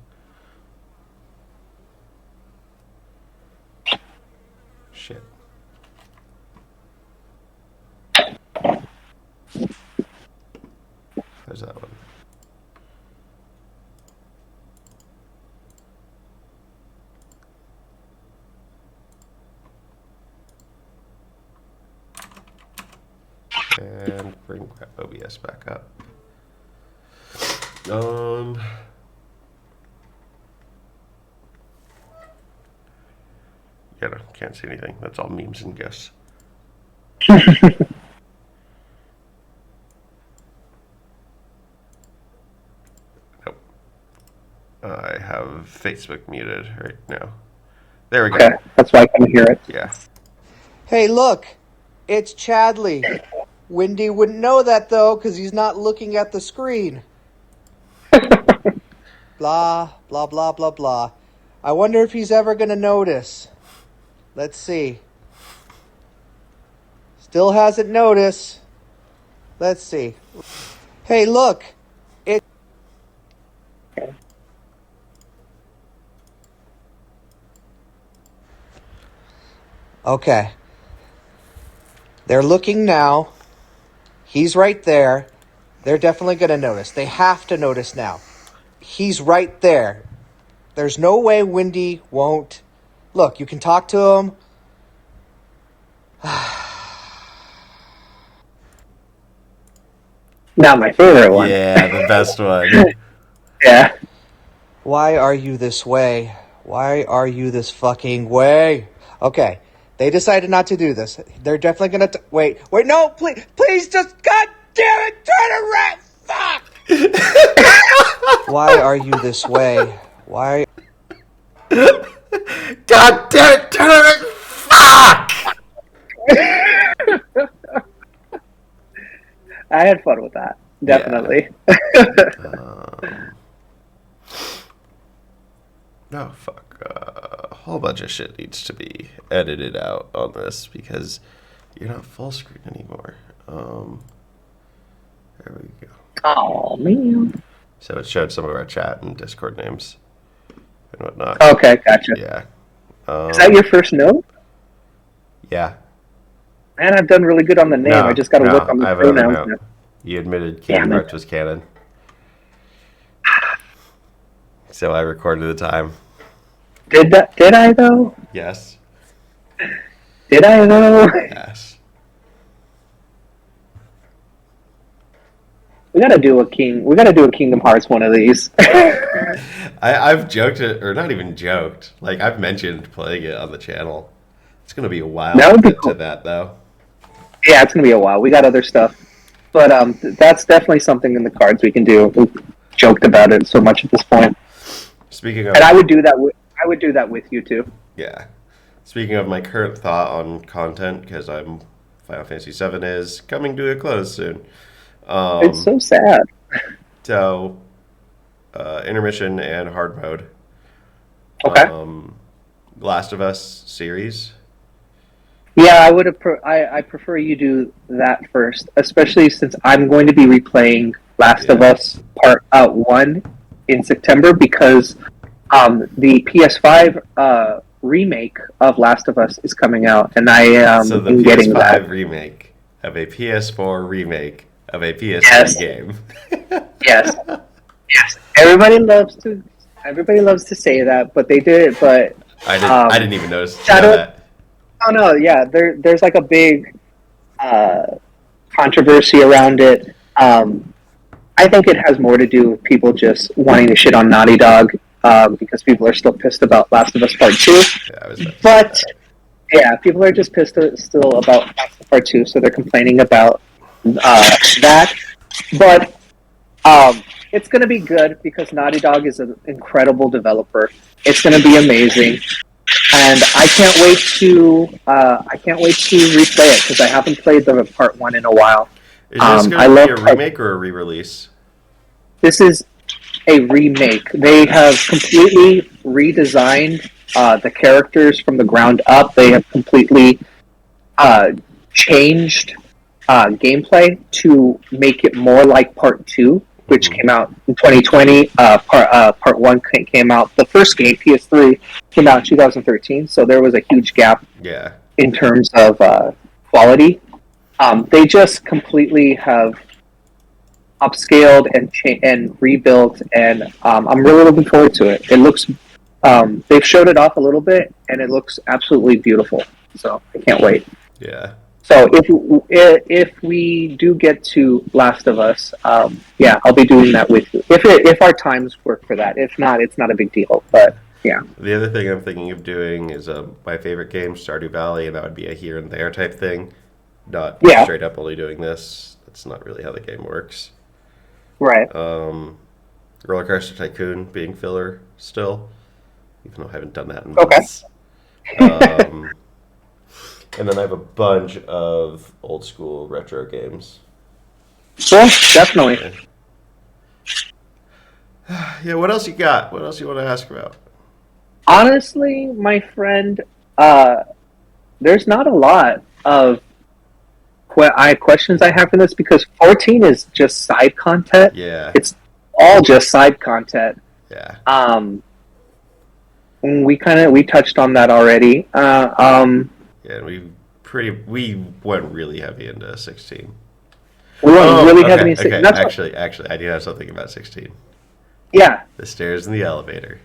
Shit. There's that one. And bring OBS back up. you know, can't see anything. That's all memes and gifs. Nope. I have Facebook muted right now. There we go. Okay, that's why I can hear it. Yeah. Hey, look, it's Chadley. Wendy wouldn't know that, though, because he's not looking at the screen. Blah, blah, blah, blah, blah. I wonder if he's ever going to notice. Let's see. Still hasn't noticed. Let's see. Hey, look. Okay. They're looking now. He's right there. They're definitely going to notice. They have to notice now. He's right there. There's no way Wendy won't. Look, you can talk to him. Not my favorite one. Yeah, the best one. Yeah. Why are you this way? Why are you this fucking way? Okay. They decided not to do this. They're definitely going to... Wait, no, please just... God damn it, turn around! Fuck! Why are you this way? Why... God damn it, turn it! Fuck! I had fun with that. Definitely. No, fuck. A whole bunch of shit needs to be edited out on this because you're not full screen anymore. There we go. Oh, man. So it showed some of our chat and Discord names and whatnot. Okay, gotcha. Yeah. Is that your first note? Yeah. Man, I've done really good on the name. I just got to work on the I have another pronouns. note. You admitted Damn Kingdom it. Hearts was canon. So I recorded the time. Did I though? Yes. Did I though? Yes. We gotta do a Kingdom Hearts one of these. I've joked it, or not even joked. Like, I've mentioned playing it on the channel. It's going to be a while That would be to get cool. to that, though. Yeah, it's gonna be a while. We got other stuff, but that's definitely something in the cards we can do. We've joked about it so much at this point, Speaking of... and I would do that. I would do that with you too. Yeah. Speaking of my current thought on content, because Final Fantasy VII is coming to a close soon. It's so sad. So, intermission and hard mode. Okay. Last of Us series. Yeah, I would have. I prefer you do that first, especially since I'm going to be replaying Last of Us Part 1 in September because the PS5 remake of Last of Us is coming out, and I So the am getting PS5 that. remake of a PS4 remake of a PS3 Yes. game. Yes, yes. Everybody loves to say that, but they did it. But I didn't even notice Shadow- that. oh no, yeah, there's like a big controversy around it. I think it has more to do with people just wanting to shit on Naughty Dog because people are still pissed about Last of Us Part 2. Yeah, I was about to say But that. yeah, people are just pissed still about Last of Us Part 2, so they're complaining about that. But it's going to be good because Naughty Dog is an incredible developer. It's going to be amazing, and I can't wait to replay it because I haven't played the Part 1 in a while. Is this I going to love be a remake or a re-release? This is a remake. They have completely redesigned the characters from the ground up. They have completely changed gameplay to make it more like Part 2, which came out in 2020. Part 1 came out. The first game, PS3, came out in 2013, so there was a huge gap Yeah. in terms of quality. They just completely have upscaled and rebuilt, and I'm really looking forward to it. It looks, they've showed it off a little bit, and it looks absolutely beautiful. So I can't wait. Yeah. So if we do get to Last of Us, yeah, I'll be doing that with you. If our times work for that. If not, it's not a big deal. But Yeah. The other thing I'm thinking of doing is my favorite game, Stardew Valley, and that would be a here and there type thing, not Yeah. straight up only doing this. That's not really how the game works. Right. Roller Coaster Tycoon being filler still, even though I haven't done that in Okay. months. And then I have a bunch of old school retro games. Sure, definitely. Yeah, what else you got? What else you want to ask about? Honestly, my friend, there's not a lot of questions I have for this because 14 is just side content. Yeah, It's all just side content. yeah. We touched on that already. Yeah, and we went really heavy into 16. We went really okay, heavy. okay. That's what- Actually, I do have something about 16. yeah. The stairs in the elevator,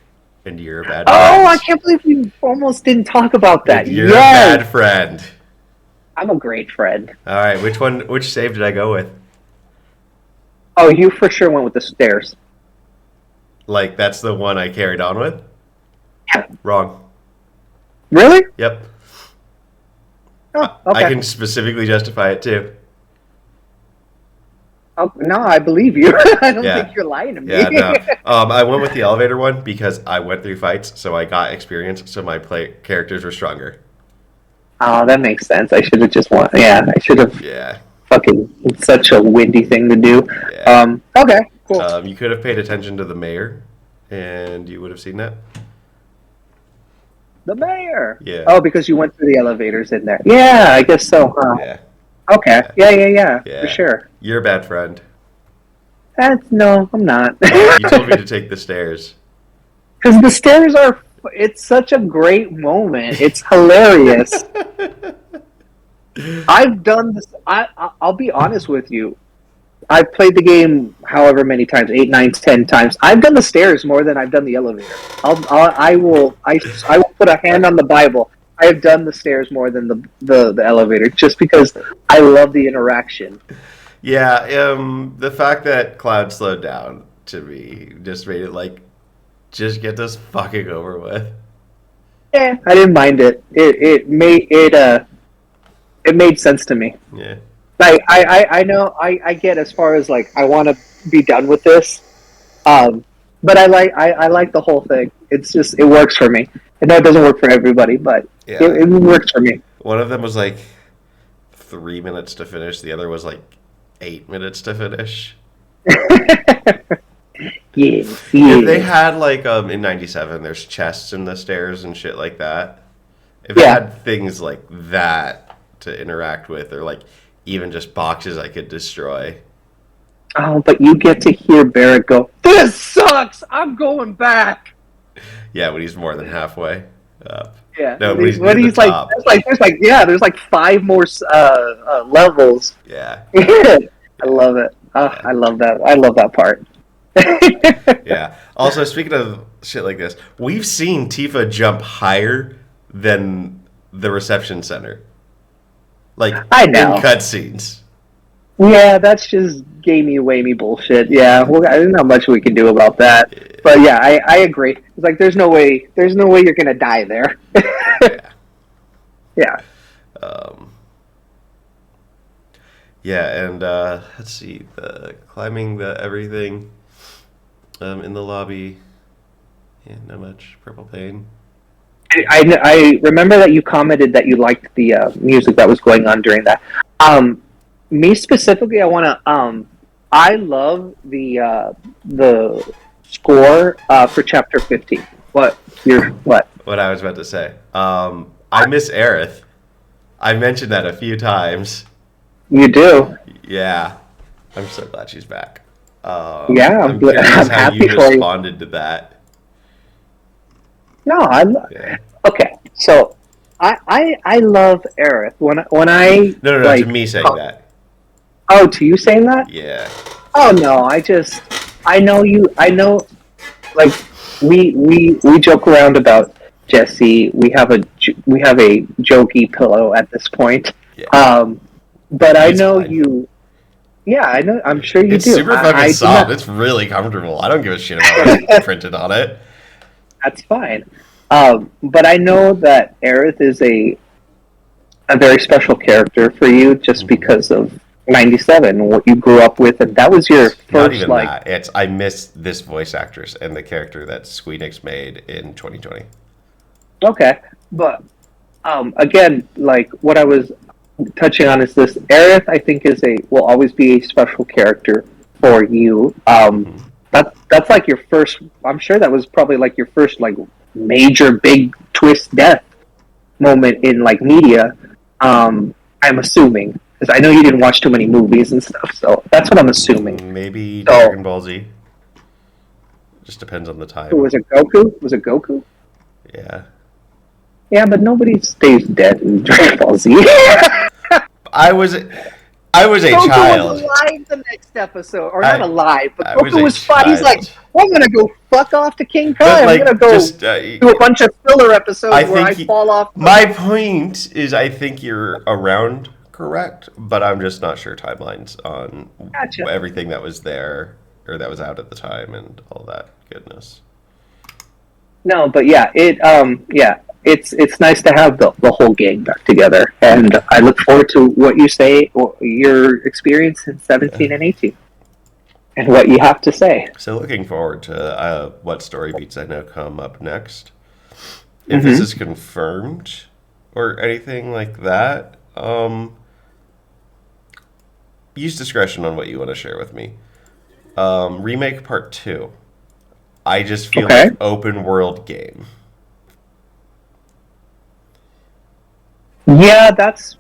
and you're a bad. Oh, friend. I can't believe you almost didn't talk about that. You're Yes! a bad friend. I'm a great friend. All right, which save did I go with? Oh, you for sure went with the stairs. Like that's the one I carried on with? Yeah. Wrong. Really? Yep. Oh, okay. I can specifically justify it too. Oh, no, I believe you. I don't Yeah. think you're lying to me. Yeah, no. I went with the elevator one because I went through fights, so I got experience, so my characters were stronger. Oh, that makes sense. I should have just won. Yeah, I should have. Yeah. Fucking, it's such a windy thing to do. Yeah. Okay, cool. You could have paid attention to the mayor, and you would have seen that. The mayor. Yeah. Oh, because you went through the elevators in there. Yeah, I guess so. Huh? Yeah. Okay. Yeah. Yeah. For sure. You're a bad friend. No, I'm not. You told me to take the stairs. Because the stairs are. It's such a great moment. It's hilarious. I've done this. I'll be honest with you. I've played the game however many times, 8, 9, 10 times. I've done the stairs more than I've done the elevator. I will put a hand on the Bible. I have done the stairs more than the elevator, just because I love the interaction. Yeah, the fact that Cloud slowed down to me just made it like, just get this fucking over with. Yeah, I didn't mind it. It made sense to me. Yeah. Like I know I get as far as like I want to be done with this, but I like the whole thing. It's just it works for me. I know it doesn't work for everybody, but Yeah. it works for me. One of them was like 3 minutes to finish. The other was like 8 minutes to finish. Yeah. If they had like in '97, there's chests in the stairs and shit like that. If they Yeah. had things like that to interact with, or like even just boxes I could destroy. Oh, but you get to hear Barrett go, "This sucks. I'm going back." Yeah, when he's more than halfway up. Yeah. No, when he's when near he's the like, top. there's like 5 more levels. Yeah, I love it. I love that. I love that part. yeah. Also, speaking of shit like this, we've seen Tifa jump higher than the reception center. Like, I know. in cutscenes. Yeah, that's just gamey-wamey bullshit. Yeah, well, there's not much we can do about that. But yeah, I agree. It's like there's no way you're gonna die there. Yeah. Yeah. Yeah, and let's see, the climbing the everything in the lobby. Yeah, not much. Purple Pain. I remember that you commented that you liked the music that was going on during that. Me specifically, I want to. I love the score for Chapter 15. What? What I was about to say. I miss Aerith. I mentioned that a few times. You do? Yeah, I'm so glad she's back. Yeah, I'm curious I'm how happy you for you. responded to that. No, Yeah. okay. So I love Aerith when I No, like, to me saying that. Oh, to you saying that? Yeah. Oh no, I know you. I know, like we joke around about Jesse. We have a jokey pillow at this point. Yeah. But I It's know fine. you. Yeah, I know. I'm sure you It's do. super I fucking do soft. not- It's really comfortable. I don't give a shit about what's printed on it. That's fine. But I know that Aerith is a very special character for you just because of 97, what you grew up with, and that was your Not first, even like, that. It's I miss this voice actress and the character that Squeenix made in 2020. okay. But, again, like, what I was touching on is this Aerith, I think, will always be a special character for you. That's like your first, I'm sure that was probably like your first, like, major big twist death moment in, like, media. I'm assuming, because I know you didn't watch too many movies and stuff, so that's what I'm assuming. Maybe So- Dragon Ball Z. Just depends on the time. Was it Goku? Was it Goku? Yeah. Yeah, but nobody stays dead in Dragon Ball Z. I was a Goku child. was alive the next episode, or I- not alive, but I was Goku a was fine. He's like, child. well, I'm gonna go fuck off to King Kai. But, like, I'm gonna go just, do a bunch of filler episodes I where think I fall off. My point is, I think you're around correct, but I'm just not sure timelines on Gotcha. everything that was there or that was out at the time and all that goodness. No, but yeah, it's nice to have the whole gang back together, and I look forward to what you say, or your experience in 17 and 18, and what you have to say. So looking forward to what story beats I know come up next. If this is confirmed or anything like that, use discretion on what you want to share with me. Remake Part 2. I just feel Okay. like open world game. Yeah, that's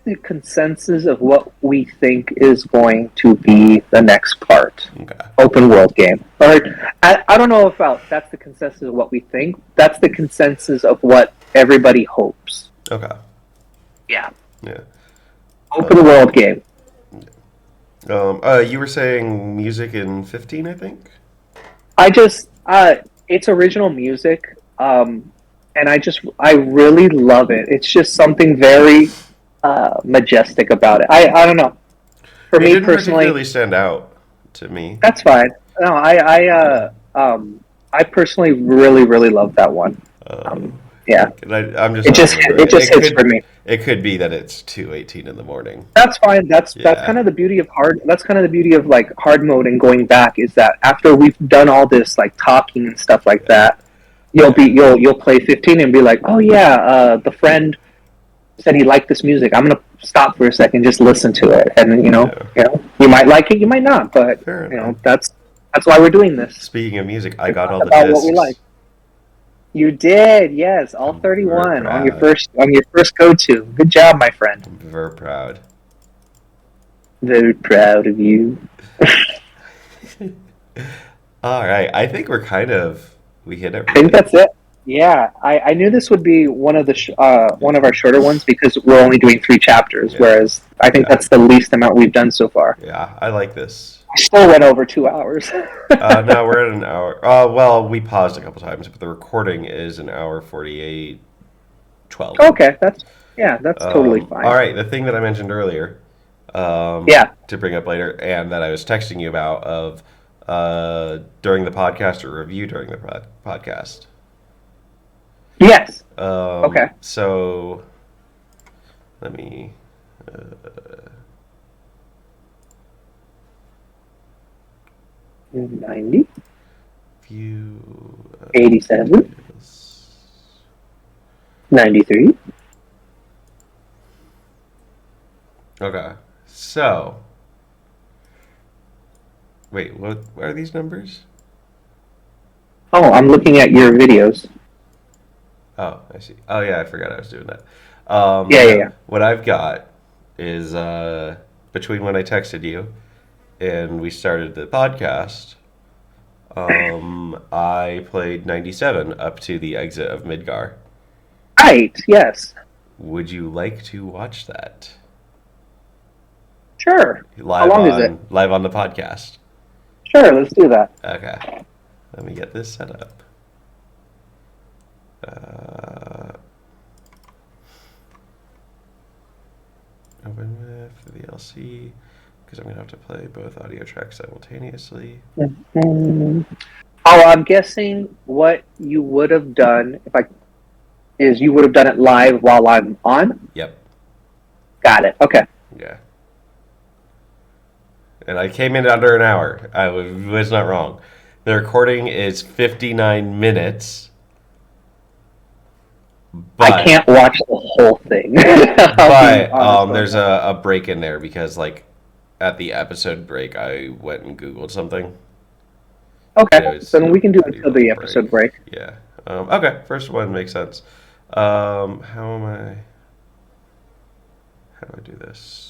the consensus of what we think is going to be the next part. Okay. Open world game. Or I don't know if that's the consensus of what we think. That's the consensus of what everybody hopes. Okay. Yeah. Yeah. Open world game. You were saying music in 15, I think? It's original music, and I really love it. It's just something very majestic about it. I don't know. For It me didn't personally, particularly stand out to me. that's fine. No, I personally really love that one. Yeah, And I'm just it not just remembering it just It hits could- for me. It could be that it's 2:18 in the morning. That's fine. That's Yeah. kind of the beauty of hard. That's kind of the beauty of like hard mode and going back is that after we've done all this like talking and stuff like that, you'll play 15 and be like, oh yeah, the friend said he liked this music. I'm gonna stop for a second, just listen to it, and you might like it, you might not, but Fair you know enough. that's why we're doing this. Speaking of music, I got all the About discs. what we like. You did, yes, all I'm 31 very on your proud. first go-to. Good job, my friend. I'm very proud. Very proud of you. All right, I think we hit I everything. think that's it. Yeah, I knew this would be one of one of our shorter ones because we're only doing 3 chapters, Yeah. whereas I think that's the least amount we've done so far. Yeah, I like this. I still went over 2 hours. No, we're at an hour. Well, we paused a couple times, but the recording is an hour 48:12. Okay, that's totally fine. All right, the thing that I mentioned earlier, Yeah. to bring up later, and that I was texting you about of during the podcast or review during the podcast. Yes. Okay. So let me. 90, View. 87, 93. Okay. So. Wait, what are these numbers? Oh, I'm looking at your videos. Oh, I see. Oh, yeah, I forgot I was doing that. Yeah. What I've got is between when I texted you and we started the podcast, I played 97 up to the exit of Midgar. Right. Yes. Would you like to watch that Sure. live long on is it? live on the podcast? Sure. Let's do that. Okay, let me get this set up. Open with VLC because I'm gonna have to play both audio tracks simultaneously. I'll Oh, I'm guessing what you would have done is you would have done it live while I'm on. Yep. Got it. Okay. Yeah. And I came in under an hour. I was not wrong. The recording is 59 minutes. But, I can't watch the whole thing. but there's a break in there because, like, at the episode break, I went and Googled something. Okay, then we can do it until the episode break. Yeah. Okay, first one makes sense. How do I do this?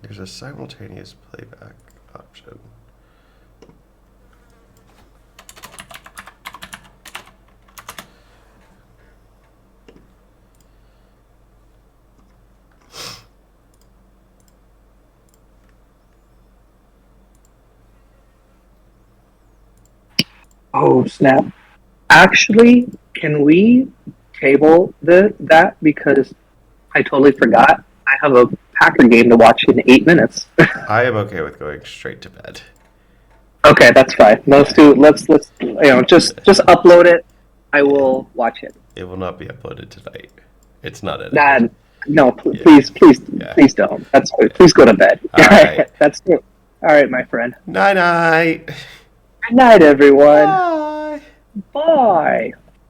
There's a simultaneous playback option. Oh snap! Actually, can we table that because I totally forgot. I have a Packer game to watch in 8 minutes. I am okay with going straight to bed. Okay, that's fine. Let's just upload it. I will watch it. It will not be uploaded tonight. It's not edited. Nah, no, Yeah. please don't. That's please go to bed. All right. That's it. All right, my friend. Night night. Good night, everyone. Bye. Bye.